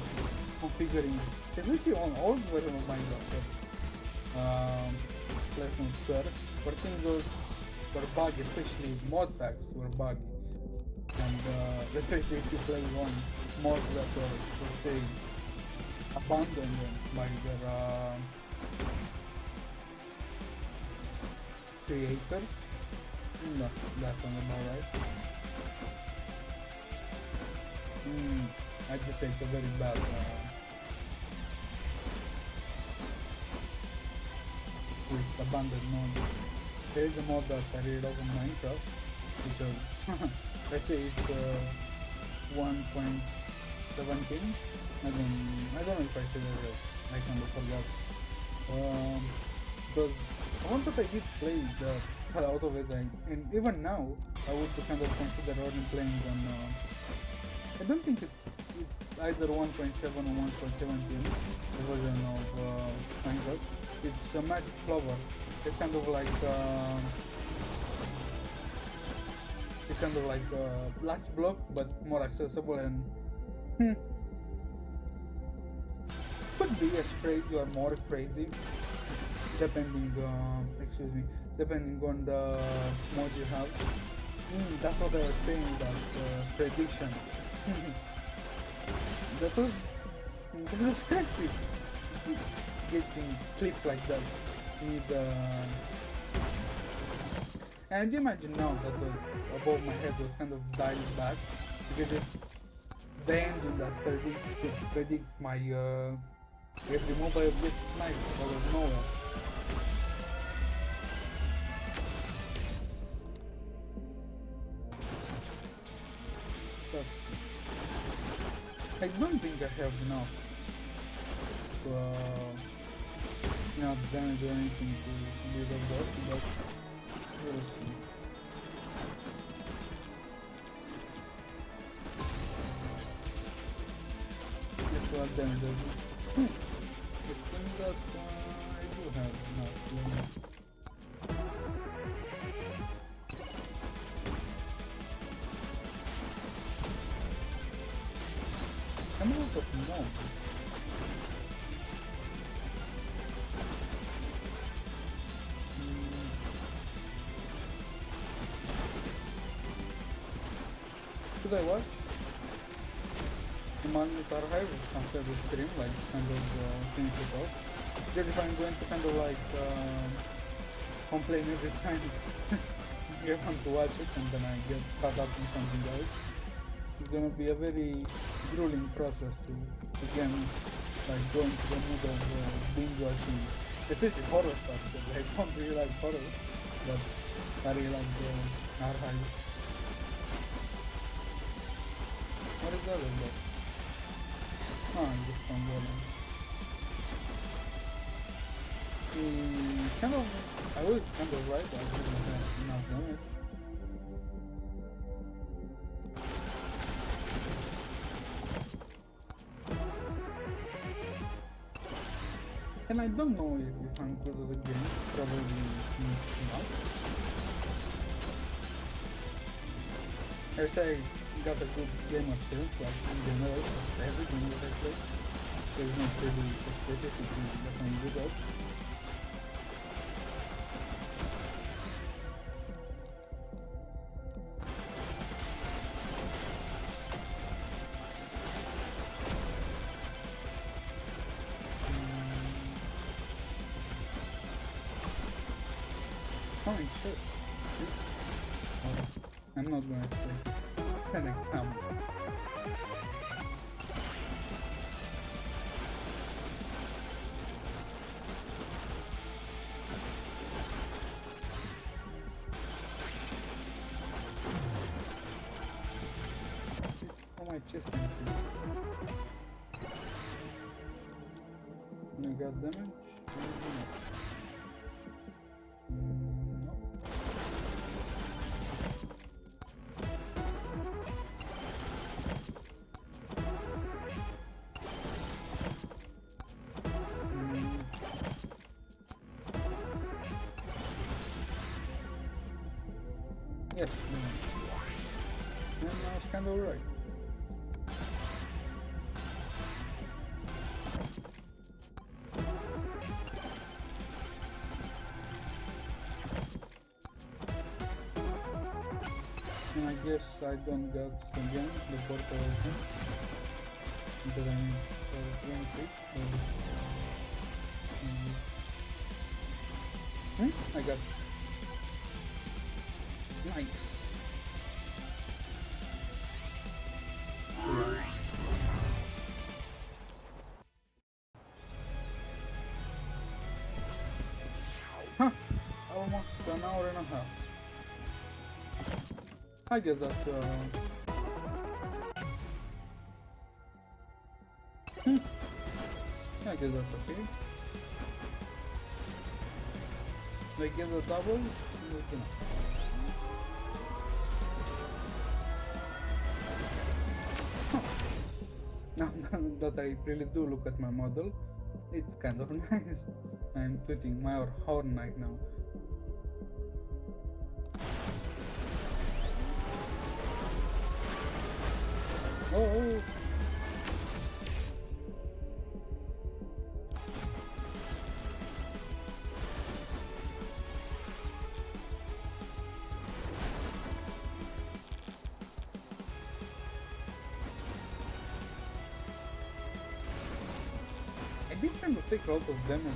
configuring, especially on old version of Minecraft. Let's not swear, but things were buggy, especially mod packs were buggy, and especially if you play on mods that were, let's say, abandoned by their creators. No, that's not about right. I detect a very bad with abandoned mod. There is a mod that I really love in Minecraft, which is let's say it's 1.17. I don't know if I said it right. I kind of forgot. Because the one that I did play the hell out of it, and even now I would kind of consider only playing on. I don't think it's either 1.7 or 1.17, the version of Minecraft. It's a magic clover. It's kind of like Black Block, but more accessible and could be as crazy or more crazy, depending depending on the mod you have. That's what I was saying, that prediction. that was crazy. Getting clipped like that. And imagine now that the above my head was kind of dialed back, because if the engine that could predict my every move I get sniped out of nowhere. Plus, I don't think I have enough damage or anything to be the boss, but we'll see. That's what damage I do. It seems that I do have enough. I'm out of mobs. Should I watch Magnus Archive after the stream, like kind of finish it off? Because if I'm going to kind of like complain every time you want to watch it and then I get caught up in something else, it's gonna be a very grueling process to again like go into the mood of binge watching, especially horror stuff, because I don't really like horror, but I really like the archives. What is that about? Oh, just from golem. Kind of, I was kind of right, I didn't have enough damage. And I don't know if I'm good at the game, probably not. I say I got a good game of sense, like in general, of every game that I play. There's not really a specific thing that I'm good at. Oh, shit. Oh, I'm not gonna say an example. Oh, my chest increased. I got damage? No. Yes, and I was kind of right. And I guess I don't get again the portal open because I need one click. I got nice. Huh, almost an hour and a half. I guess that's I guess that's okay. They get a double, Now that I really do look at my model, it's kind of nice. I'm tweeting my horn right now. Oh! I did kind of take a lot of damage, I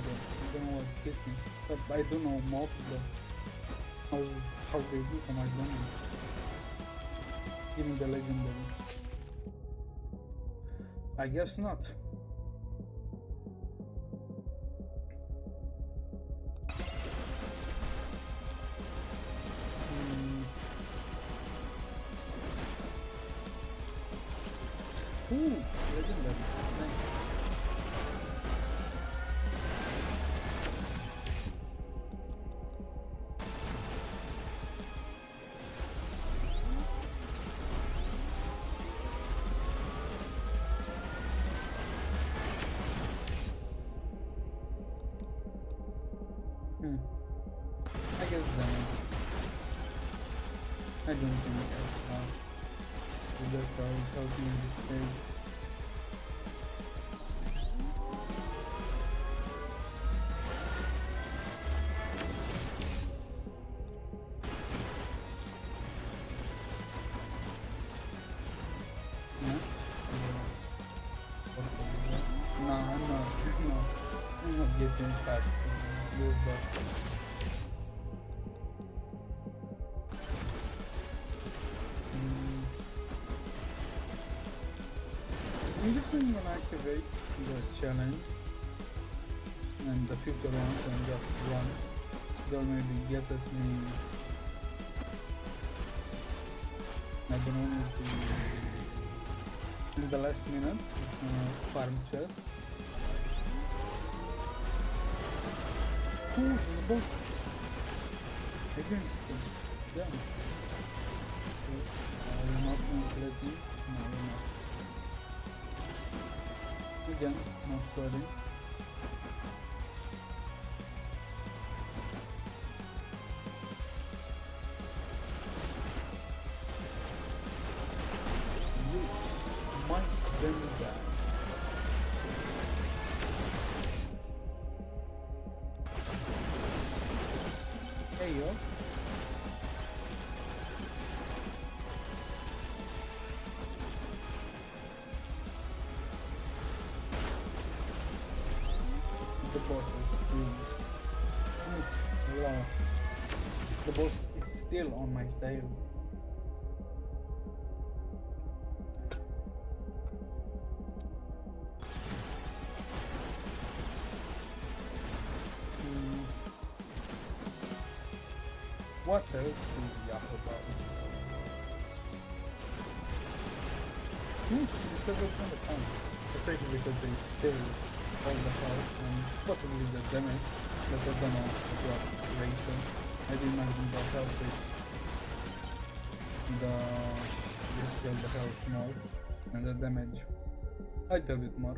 don't know what hit me, but I don't know more how they do so much damage. Even the legendary. I guess not. Ooh, legendary. Nice. I guess damage. I don't think that's how the card helped me in this stage. No, I'm not getting past those buttons. I'm just going to activate the challenge and the future ones and just run. They'll maybe get at me. I don't know if in the last minute farm chest. Ooh, the boss against him. Damn. I will not let me. No, I will not. Again, no sorry. This might bring me back. Hey yo. The boss is still. Wow. The boss is still on my tail. What else do we have about? This level is kind of fun, especially because they still all the health and possibly the damage, but I don't know what ratio. I imagine the health is the scale the health more and the damage a little bit more.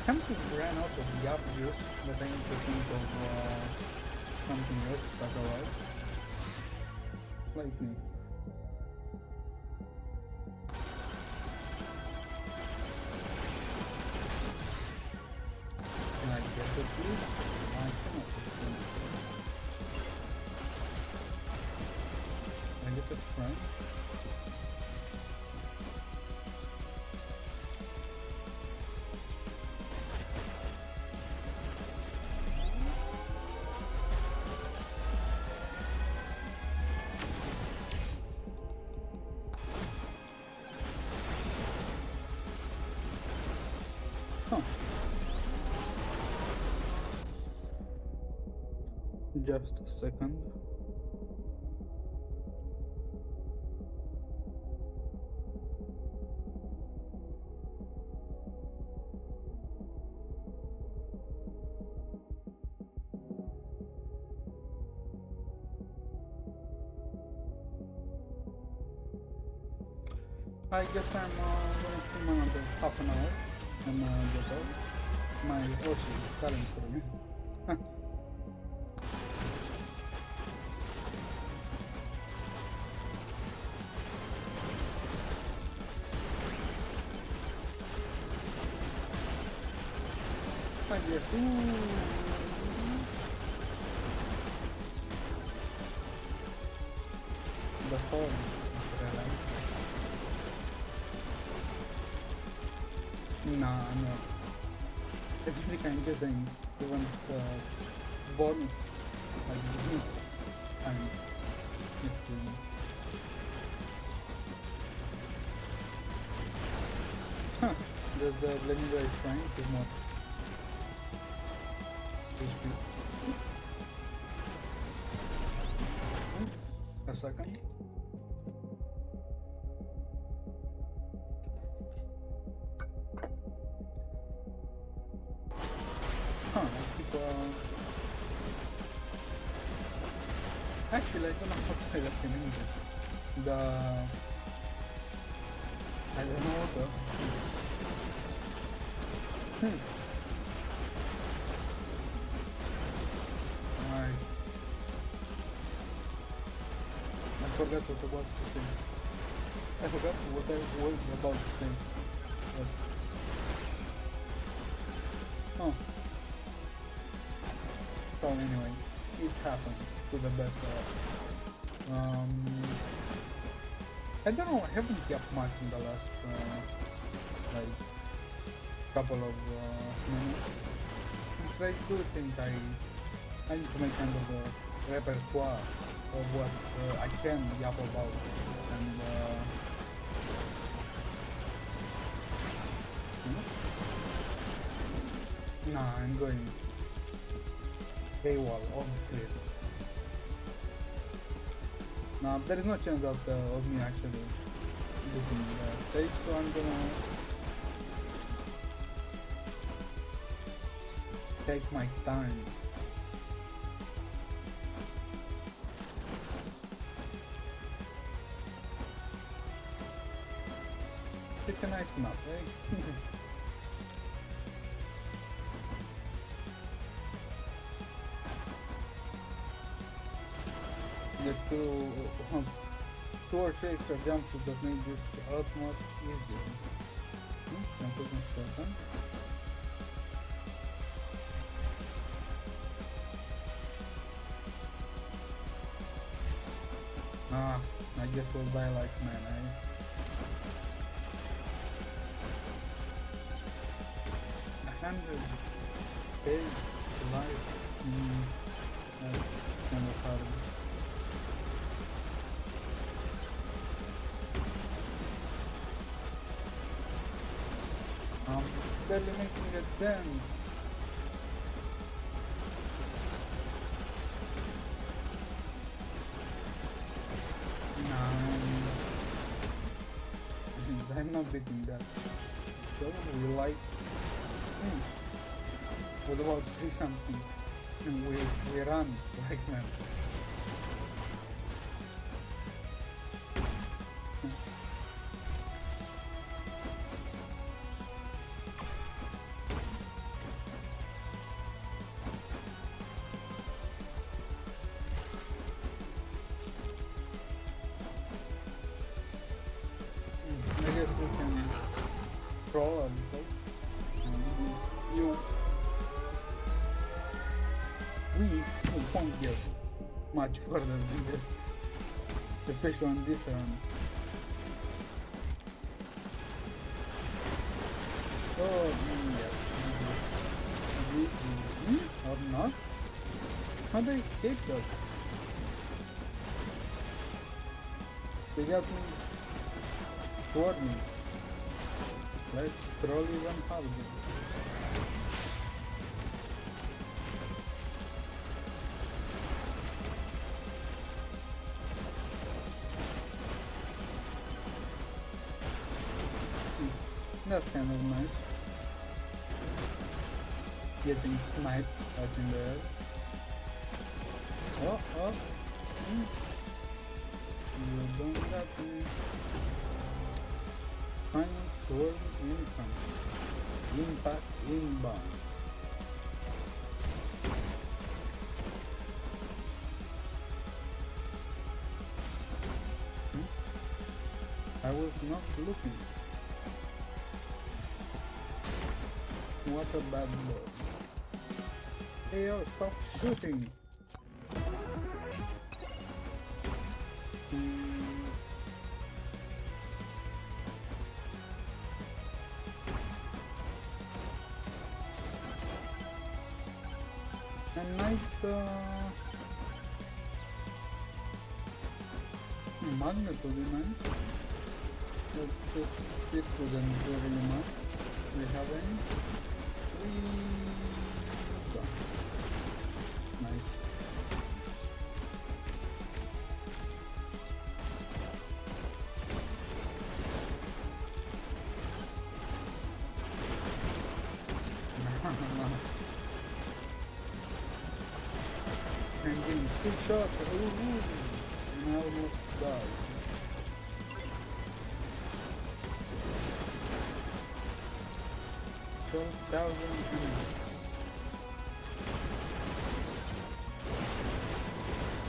kind of ran out of the apple juice, but I need to think of something else to talk about. Lightning. Can I get the juice? I cannot get the juice. Can I get the shrine? Huh. Just a second. I guess I'm gonna stream another half an hour and get off. My horse is calling for me. I guess. The horn is realized. Nah, no. It's really kind of thing. You want bonus, like bonus time. It's really... Huh. Does the blending guy is fine? It's not. HP. A second. Huh, I keep actually I don't know how to say that in English. The I don't know what Nice. I forgot what I was about to say. I forgot what I was about to say. But... oh. So anyway, it happened to the best of us. I don't know, I haven't yapped much in the last like couple of minutes. Because I do think I need to make kind of a repertoire of what I can yap about. And nah, I'm going paywall, obviously. Now there is no chance of me actually looking the stage, so I'm gonna take my time. Pick a nice map, eh? The two or three extra jumps that make this a lot much easier. Jump against weapon. Ah, I guess we'll die like man, eh? $100 life. That's kind of hard. I'm barely making a dent. I'm not beating that. Probably like... What about say something? And we run like men. troll a little. You we won't get much further than this, especially on this round. Oh yes, or not? How did I escape that? They got me toward me. Let's troll even harder. That's kind of nice. Getting sniped out in the air. Oh. You don't got me. Final sword incoming. Impact inbound. I was not looking. What a bad boy. Hey yo, stop shooting! A nice magnet would be nice. But this wouldn't do really much. Do we have any? Nice. I'm getting 2 shots. And I almost died. $12,000 enemies.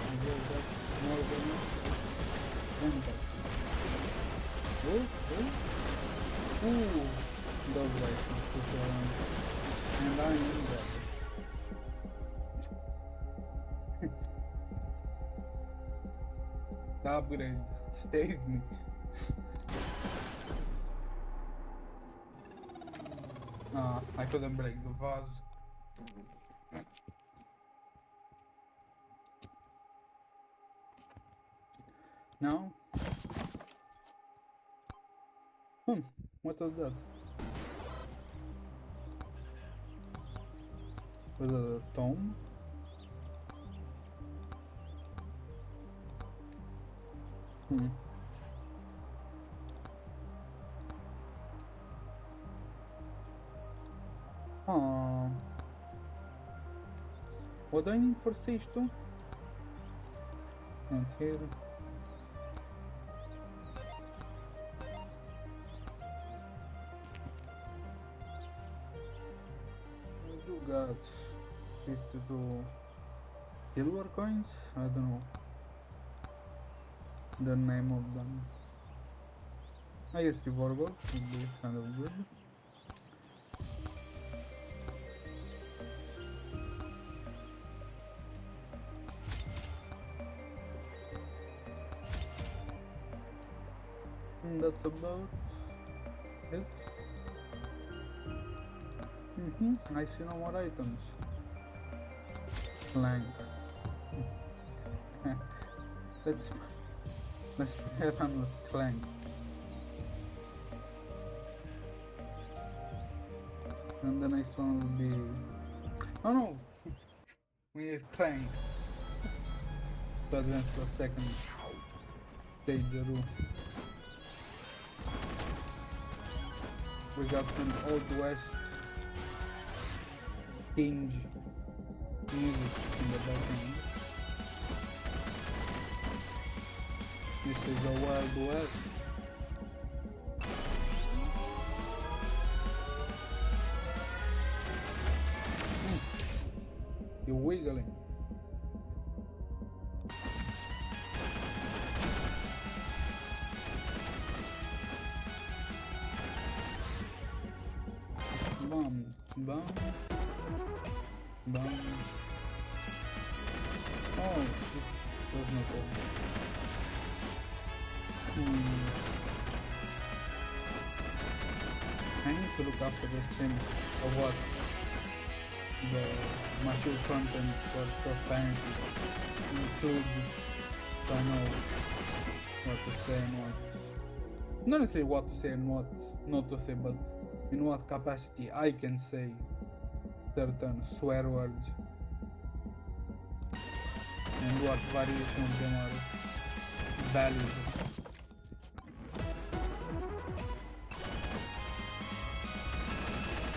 I guess that's more than enough. Ooh, those guys can push around. And I am dead. The upgrade saved me. I couldn't break the vase. Now? What was that? Was it a tomb? What do I need for stage 2? Not here. I do got 52 silver coins. I don't know the name of them. I guess revolver would be kind of good. And that's about it. I see no more items. Clank. let's run with Clank. And the next one will be... Oh no! We have Clank. To advance to a second stage the roof. We got an Old West hinge music in the background. This is the Wild West. You're wiggling. Bum. Bum. Oh, it does not open. I need to look after the stream of what the mature content or profanity includes, so I know what to say and what, not necessarily what to say and what not to say, but in what capacity I can say certain swear words and what variation of them are valid.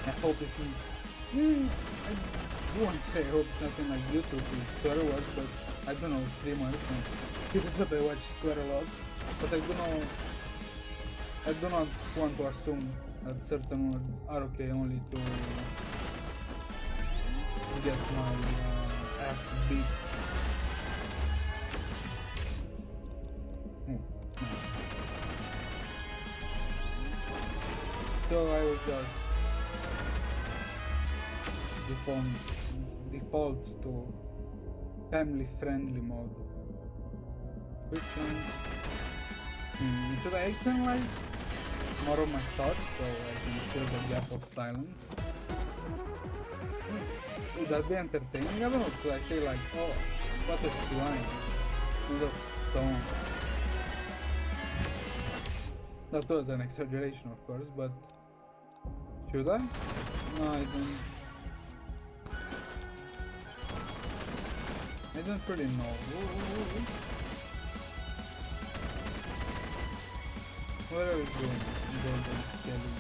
I hope it's I do want to say I hope it's nothing like YouTube with swear words, but I don't know streamers and people that I watch swear a lot, but I do not want to assume that certain words are okay only to get my ass beat. No. So I will just default to family friendly mode. Which ones? Should I externalize more of my thoughts so I can fill the gap of silence? Would that be entertaining? I don't know, should I say like, oh, what a shrine made of stone? That was an exaggeration, of course, but should I? No, I don't really know. What are we doing, Golden Skelly?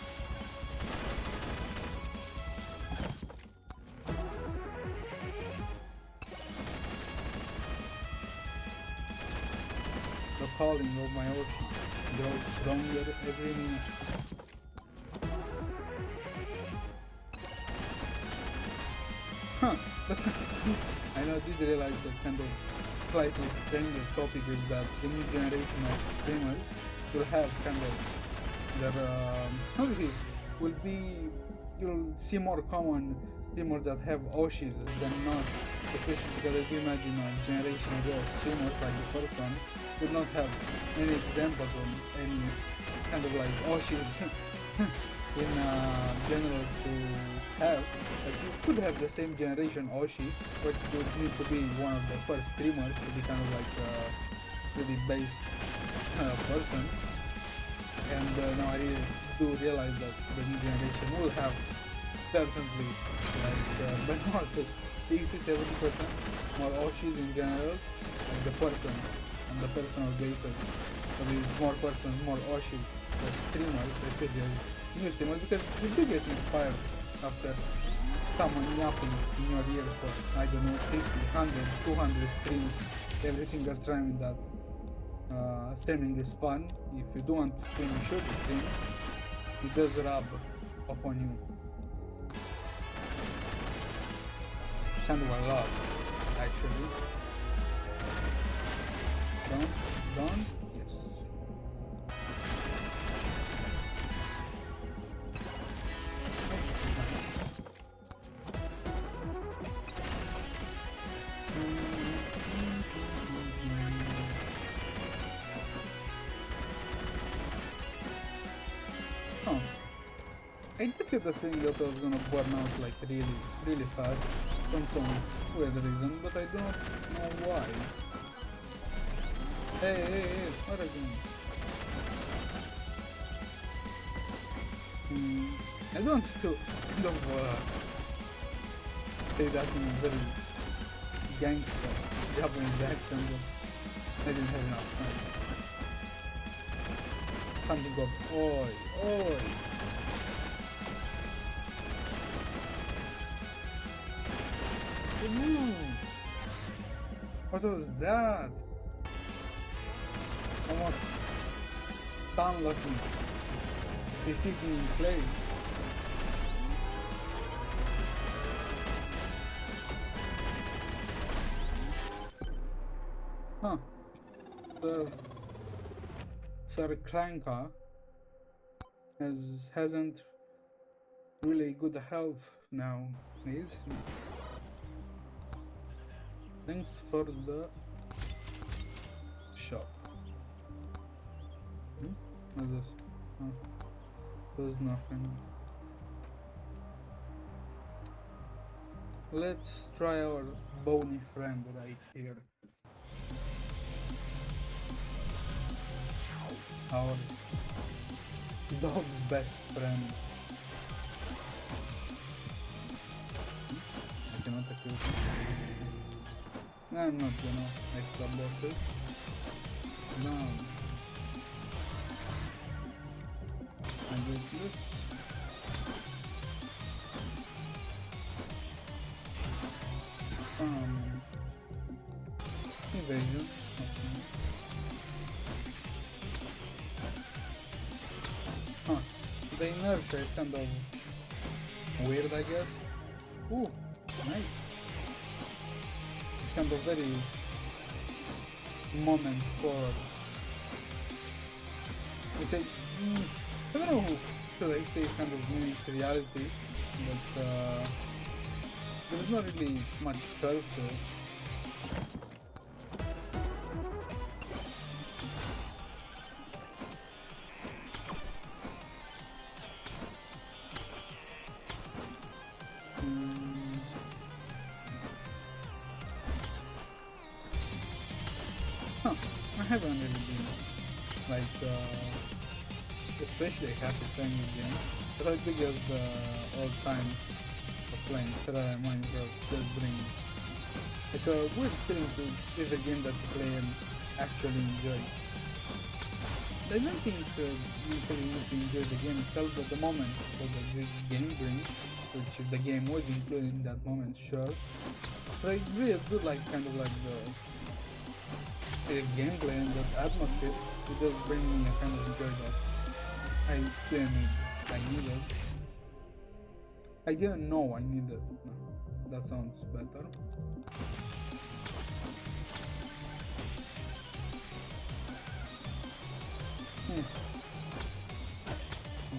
The calling of my ocean grows stronger every minute. Huh, but I know I did realize that kind of slightly stranger topic is that the new generation of streamers will have kind of their, how to say, will be, you'll see more common streamers that have Oshis than not, especially because if you imagine a generation ago streamers like the first one would not have any examples of any kind of like Oshis in generals to have. Like you could have the same generation Oshi, but you would need to be one of the first streamers to be kind of like a really based person. And now I really do realize that the new generation will have certainly like but also 60-70% more Oshis in general, like the person on the personal basis. So with more person, more Oshis, the streamers, especially new streamers, because you do get inspired after someone yapping in your ear for, I don't know, 50, 100, 200 streams every single time that streaming is fun. If you don't want to stream, you should stream. It does rub off on you. Kind of a lot, actually. Done? Yes. Huh. I did get the feeling that I was gonna burn out like really fast from some weird reason, but I don't know why. Hey, what are you doing? I want to kind of say that in a very gangster Japanese accent, but I didn't have enough time. Punching up, oi. Ooh. What was that? Almost unlucky. Is sitting in place. Huh. Sir Clanker hasn't really good health now. Is thanks for the shop. What's this? Oh, there's nothing. Let's try our bony friend right here. Our dog's best friend. I cannot equip him. I'm not gonna extra bosses. No. And this. Evasion. Huh. The inertia is kind of weird, I guess. Ooh, nice. It's kind of very moment forward. Which I don't know should I say kind of mimics reality, but there's not really much curve to it. I haven't really been like especially happy playing the game, but I think of old times of playing Terraria and Minecraft just bring like a weird feeling to every game that you play and actually enjoy. I don't think usually you can enjoy the game itself, but the moments that the game brings, which if the game was included in that moment, sure. But I really do like kind of like the gameplay and that atmosphere. It does bring me a kind of joy that I didn't need. I needed. I didn't know I needed. No, that sounds better.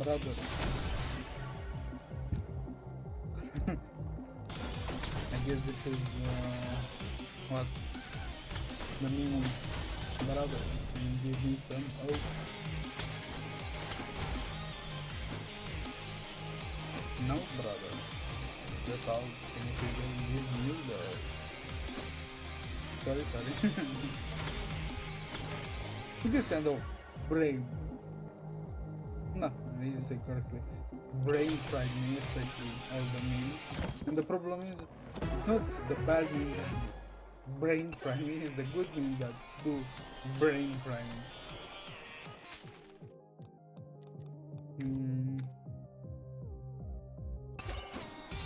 Brother. I guess this is what the meme brother and give me some hope. No brother. That's all can give you the sorry. It is kind of brave. No, I didn't say correctly. Brain fried me, especially all the memes. And the problem is, it's not the bad meme that brain fry me, it's the good meme that do brain fry me.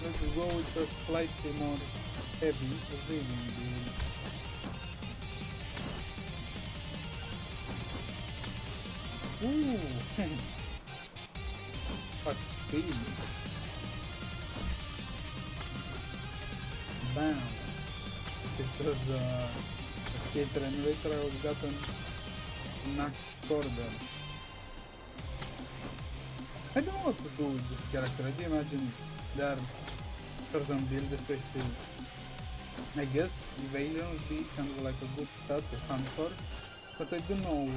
Let's go with a slightly more heavy reading build. Ooh! What speed! Bam! It was a skater and later I was gotten max score there. I don't know what to do with this character. I do imagine there are certain builds, especially I guess evasion would be kind of like a good stat to hunt for, but I don't know,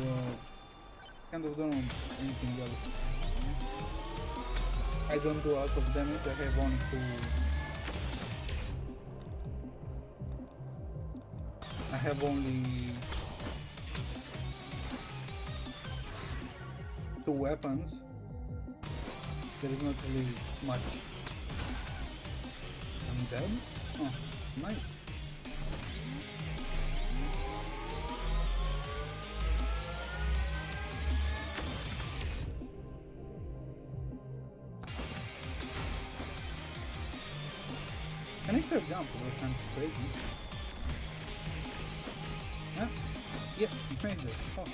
kind of don't know anything else. I don't do a lot of damage, I have only two weapons. There is not really much. I'm dead? Oh, nice. An extra jump was kind of crazy. Huh? Yes, we made it. Oh.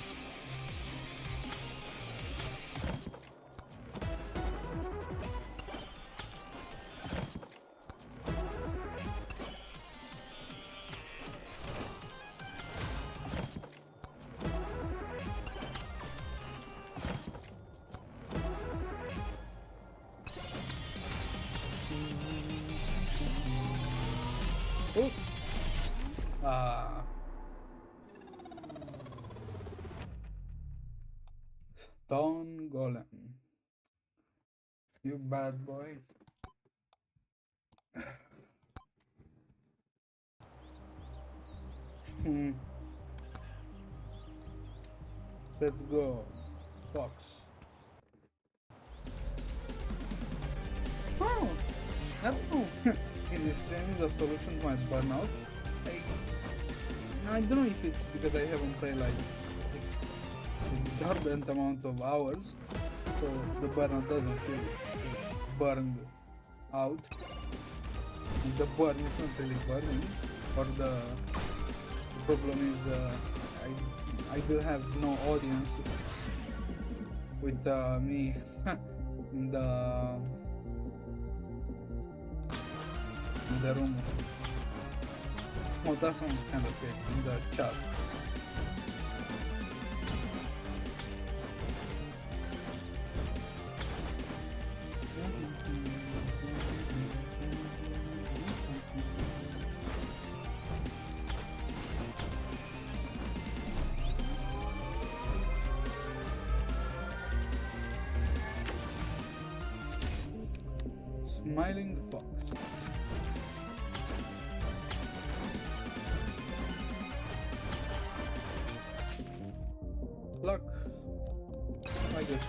Oh. Ah. Stone Golem. You bad boy. Hmm. Let's go. Fox. Oh, I don't know. Is this training the solution to my burnout? I don't know if it's because I haven't played like exorbitant amount of hours, so the burnout doesn't feel it. It's burned out. The burn is not really burning, or the problem is I will have no audience with me in the room. Oh, that sounds kind of crazy in the chat. Smiling fox. Luck. I guess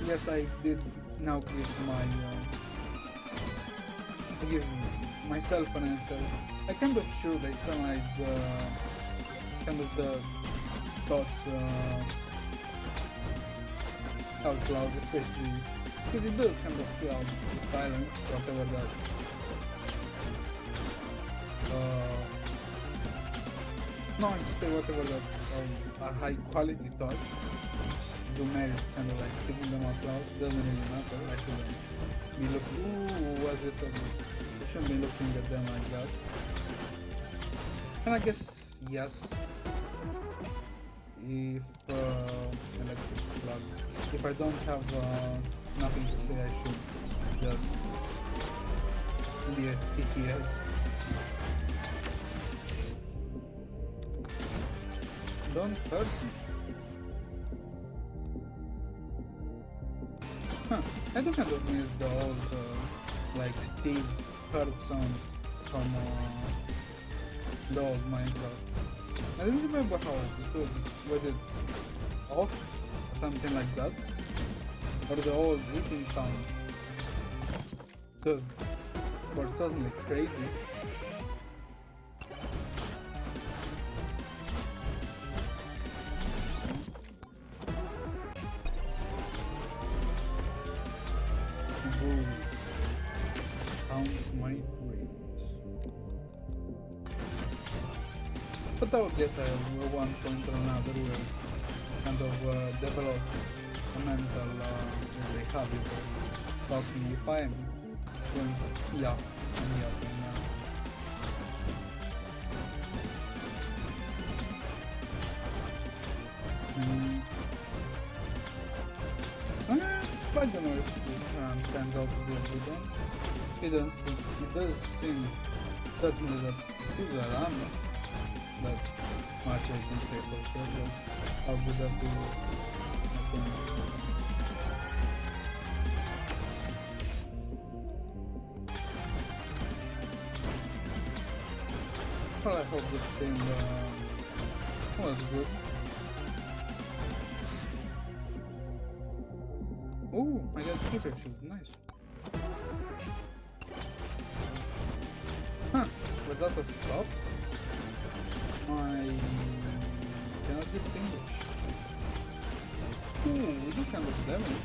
yes, I did now give I give myself an answer. I kind of should externalize the kind of the thoughts out loud, especially because it does kind of fill out the silence, whatever that no, I just say whatever that are high quality thoughts, which do merit kind of like speaking them out loud, doesn't really matter. I shouldn't be looking, ooh, what's this or this? I shouldn't be looking at them like that. And I guess, yes, if if I don't have nothing to say, I should just be a TTS. Don't hurt me. Huh. I do kind of miss the old like Steve Hurt sound from the old Minecraft. I don't remember how it was it off or something like that? Or the old eating sound? Because were suddenly crazy. Bulls. Count my brains. But I would guess I have one point or another will kind of develop a mental let's say habit of talking if I am going yeah and yeah. I don't know if this turns out to be a good one. It does seem certainly that he's around that much I can say for sure, but how good that be I can see. Well, I hope this thing was good. Oh, I got super shield, nice. Huh, without a stop, I cannot distinguish. Ooh, we do kind of damage.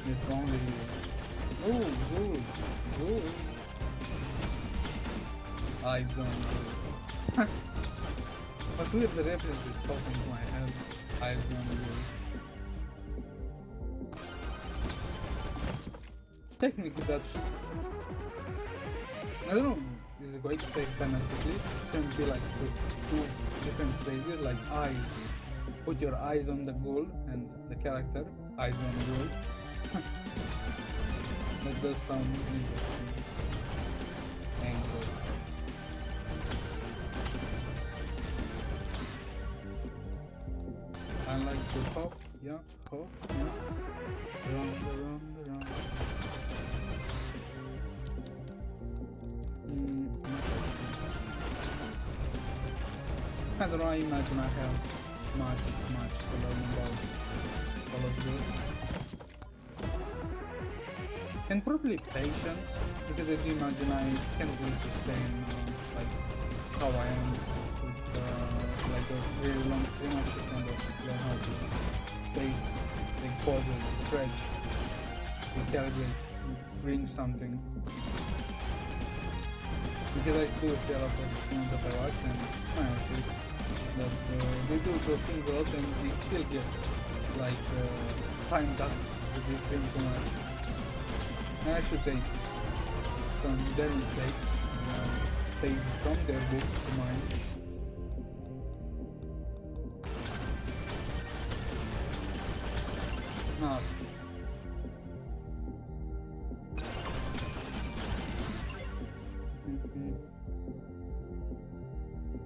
If only... Ooh. Eyes on you. But with the reference is popping in my head. Eyes on you. Technically that's... I don't know, is it going to save thematically? Shouldn't be like those two different phases, like eyes. Put your eyes on the goal and the character, eyes on goal. That does sound interesting. Angle. I like the hop, yeah, round, around. I don't know, I imagine I have much to learn about all of this. And probably patience, because I do imagine I can't really sustain like how I am with like a very long stream. I should kind of learn how to pace, take pauses, stretch, recalibrate, bring something. Because I do see a lot of streams that I watch and my issues that they do those things a lot and they still get like timed up if they stream too much. And I should take from their mistakes, take from their book to mine. Now,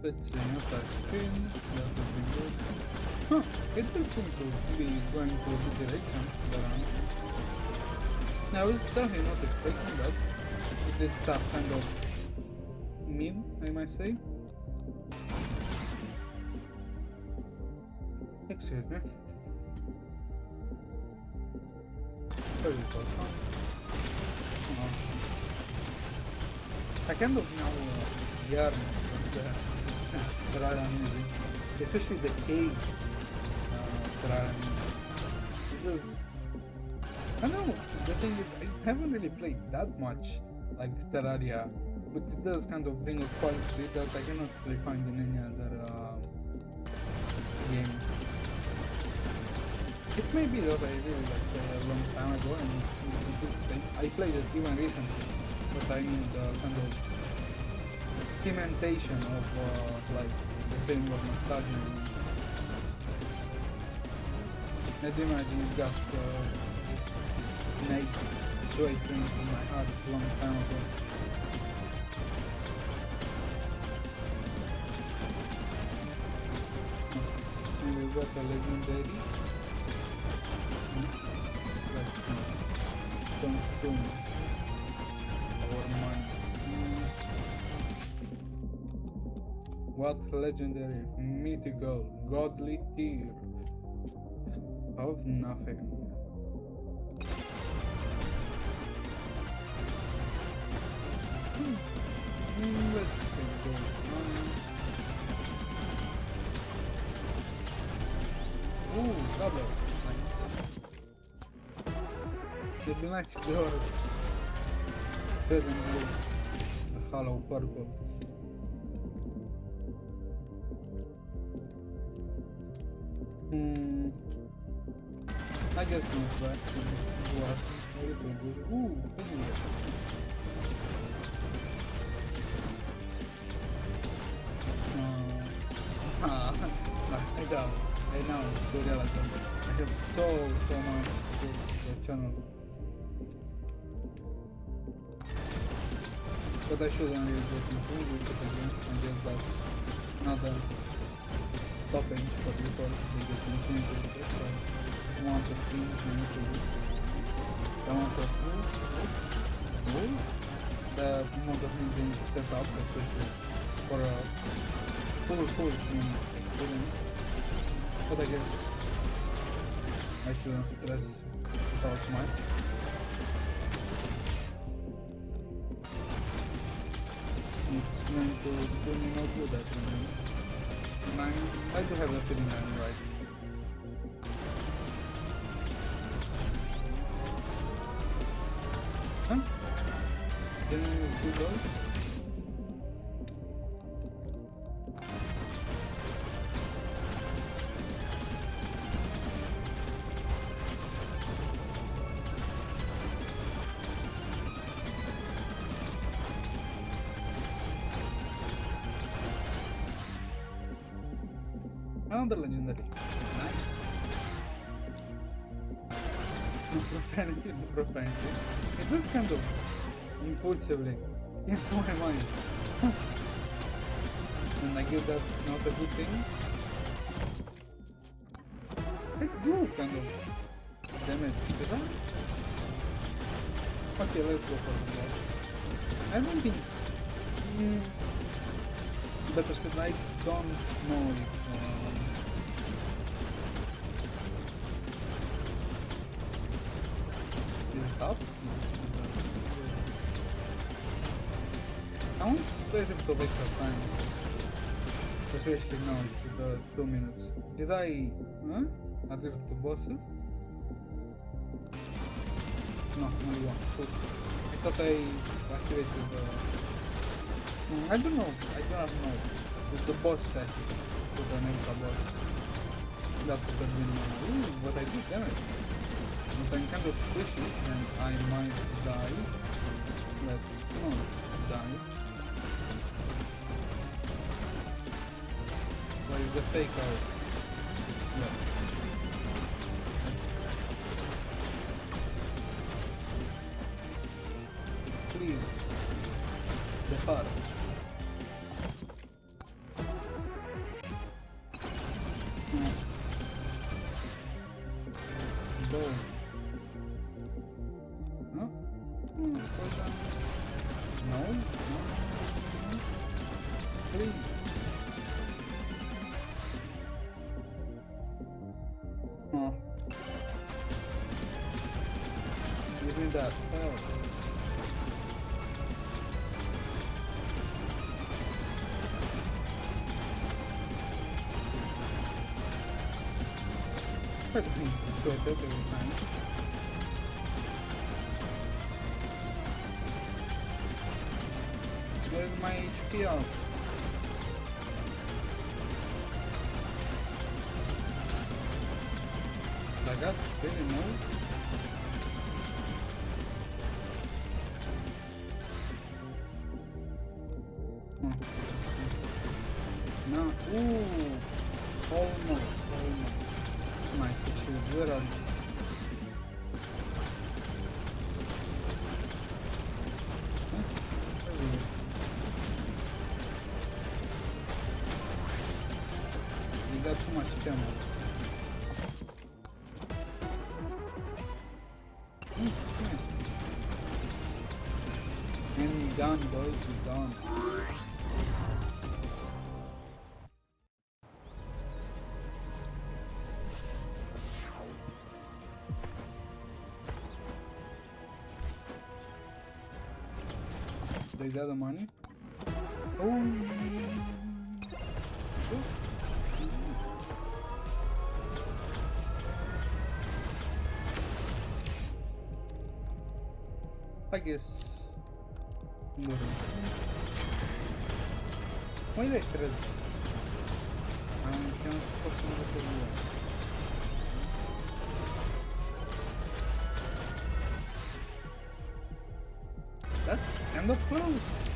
let's see, no touch screen, that would be good. Huh, it does seem to be going to a good direction, but I was certainly not expecting that. It did some kind of meme, I might say. Excuse me. Very good, huh? I kind of now yearn for the Terraria music, especially the caves Terraria music. Because I don't know, the thing is, I haven't really played that much like Terraria, but it does kind of bring a quality that I cannot really find in any other game. It may be that I really like played a long time ago and it's a good thing. I played it even recently, but I mean the kind of implementation of like the feeling of nostalgia. I do imagine it got this innate joy thing in my heart a long time ago. And we got a legendary. Let's consume our money. What legendary, mythical, godly tier of nothing. Let's take those ones. Ooh, double. Nice. It'd be nice if they were red and blue. The hollow purple. I guess not back was a little bit. Ooh, anyway. I know, the relative. I have so much to the channel. But I shouldn't really go continue with it again. I guess that's another stoppage for people to get continue with it. The amount of things we need to do. The amount of move. The amount of things you need to set up, especially for a full stream experience. But I guess I shouldn't stress without much. It's meant to do me no good at the moment. And I do have the feeling I'm right. Huh? Can you do those? Another legendary. Nice. No profanity, no profanity. It was kind of impulsively into my mind. And I guess that's not a good thing. I do kind of damage, did I? Okay, let's go for the block. I don't think... better said, I don't know if... is it up? No, it's not. I want a little bit of extra time. Especially now, it's the 2 minutes. Did I... Huh? Are there 2 bosses? No, only 1. Cool. I thought I activated the... I don't know. I do not know. It's the boss static to the next boss. That would have been... ooh, but I did damage. But I'm kind of squishy and I might die. Let's not die. What is the fake out? Yeah. Please. Depart. Go. Huh? No? No? Please. Oh. Give me that. Oh. I think sweat out every time. Where's my HP out? Like that? Really? No? No. Ooh! Almost. Nice issue. Where are you? Huh? Where are you? You got too much camo. Nice. And done, boys. We're done. They got the money. Oh. I guess. Why they thread? I can't possibly tell you. That's kind of close.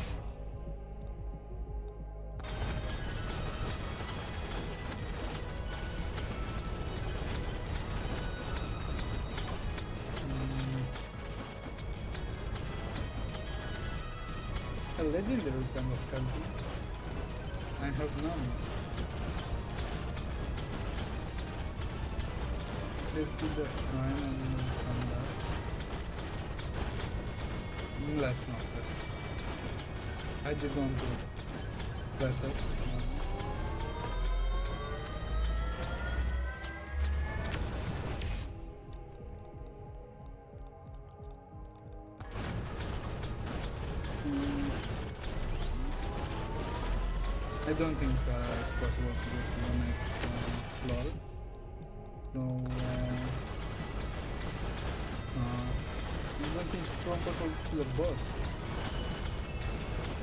A legendary kind of healthy. I have none. Let's do the shrine and come back. Let's not press. I did not do press it. I don't think it's possible to go to the next floor. So, I don't think it's possible to the boss.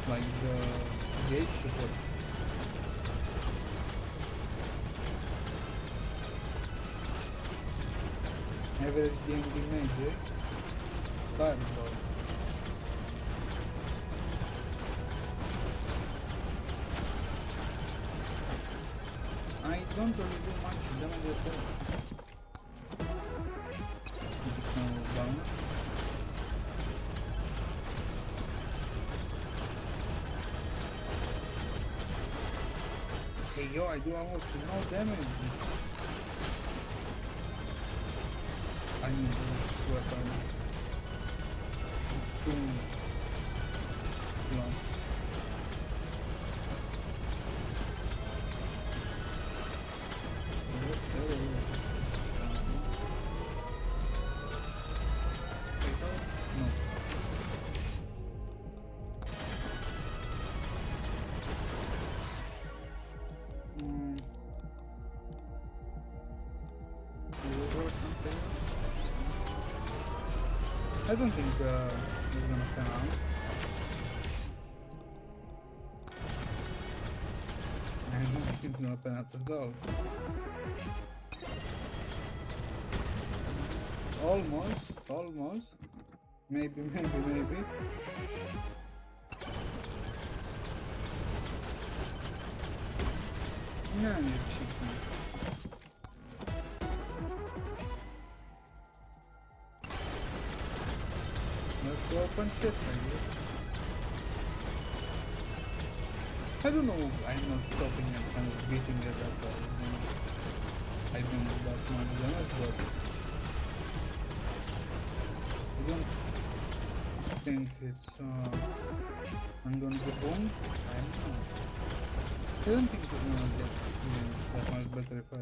Like the gate support. Average game damage, eh? Time, bro. I don't really do much damage at all. Just no down. Hey yo, I do almost no damage. I need this weapon. Boom. Plus. No. Mm. I don't think it's gonna pan out. I don't think it's gonna pan out at all. Almost. Maybe. Nah, you cheeky. Let's go open chest, I guess. I don't know, I'm not stopping and kind of beating it at all. I don't know that much damage, but I don't think it's I'm gonna go home. I don't think it's gonna get that much better if I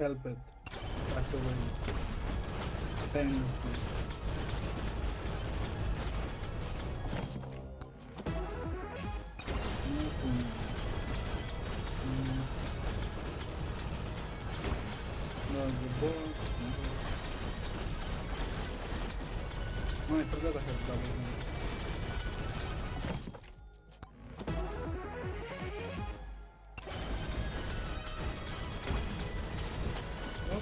help it pass away painlessly. The boss. Oh, I forgot I have double jump. Oh.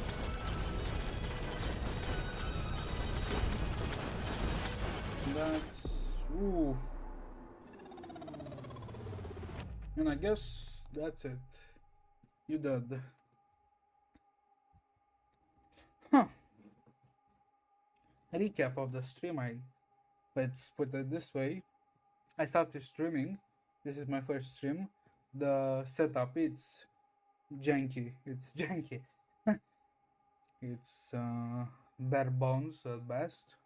That's oof. And I guess that's it. You dead. Huh. Recap of the stream. Let's put it this way. I started streaming. This is my first stream. The setup it's janky. It's janky. It's bare bones at best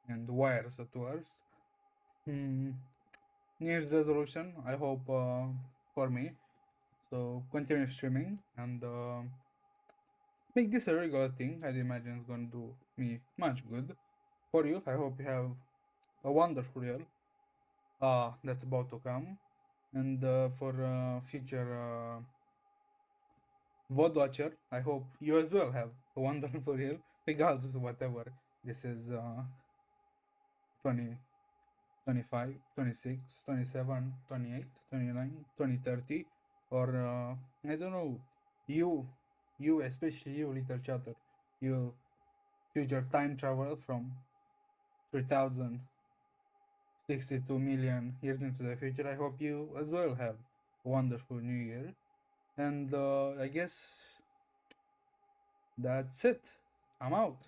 and wires at worst. New Year's resolution. I hope for me. So continue streaming and make this a regular thing. I'd imagine it's gonna do me much good. For you, I hope you have a wonderful year that's about to come. And for future VOD watcher, I hope you as well have a wonderful year, regardless of whatever this is 20, 25, 26, 27, 28, 29, 2030, or I don't know, you, especially you, little chatter, you future time travel from 3062 million years into the future. I hope you as well have a wonderful new year. And I guess that's it. I'm out.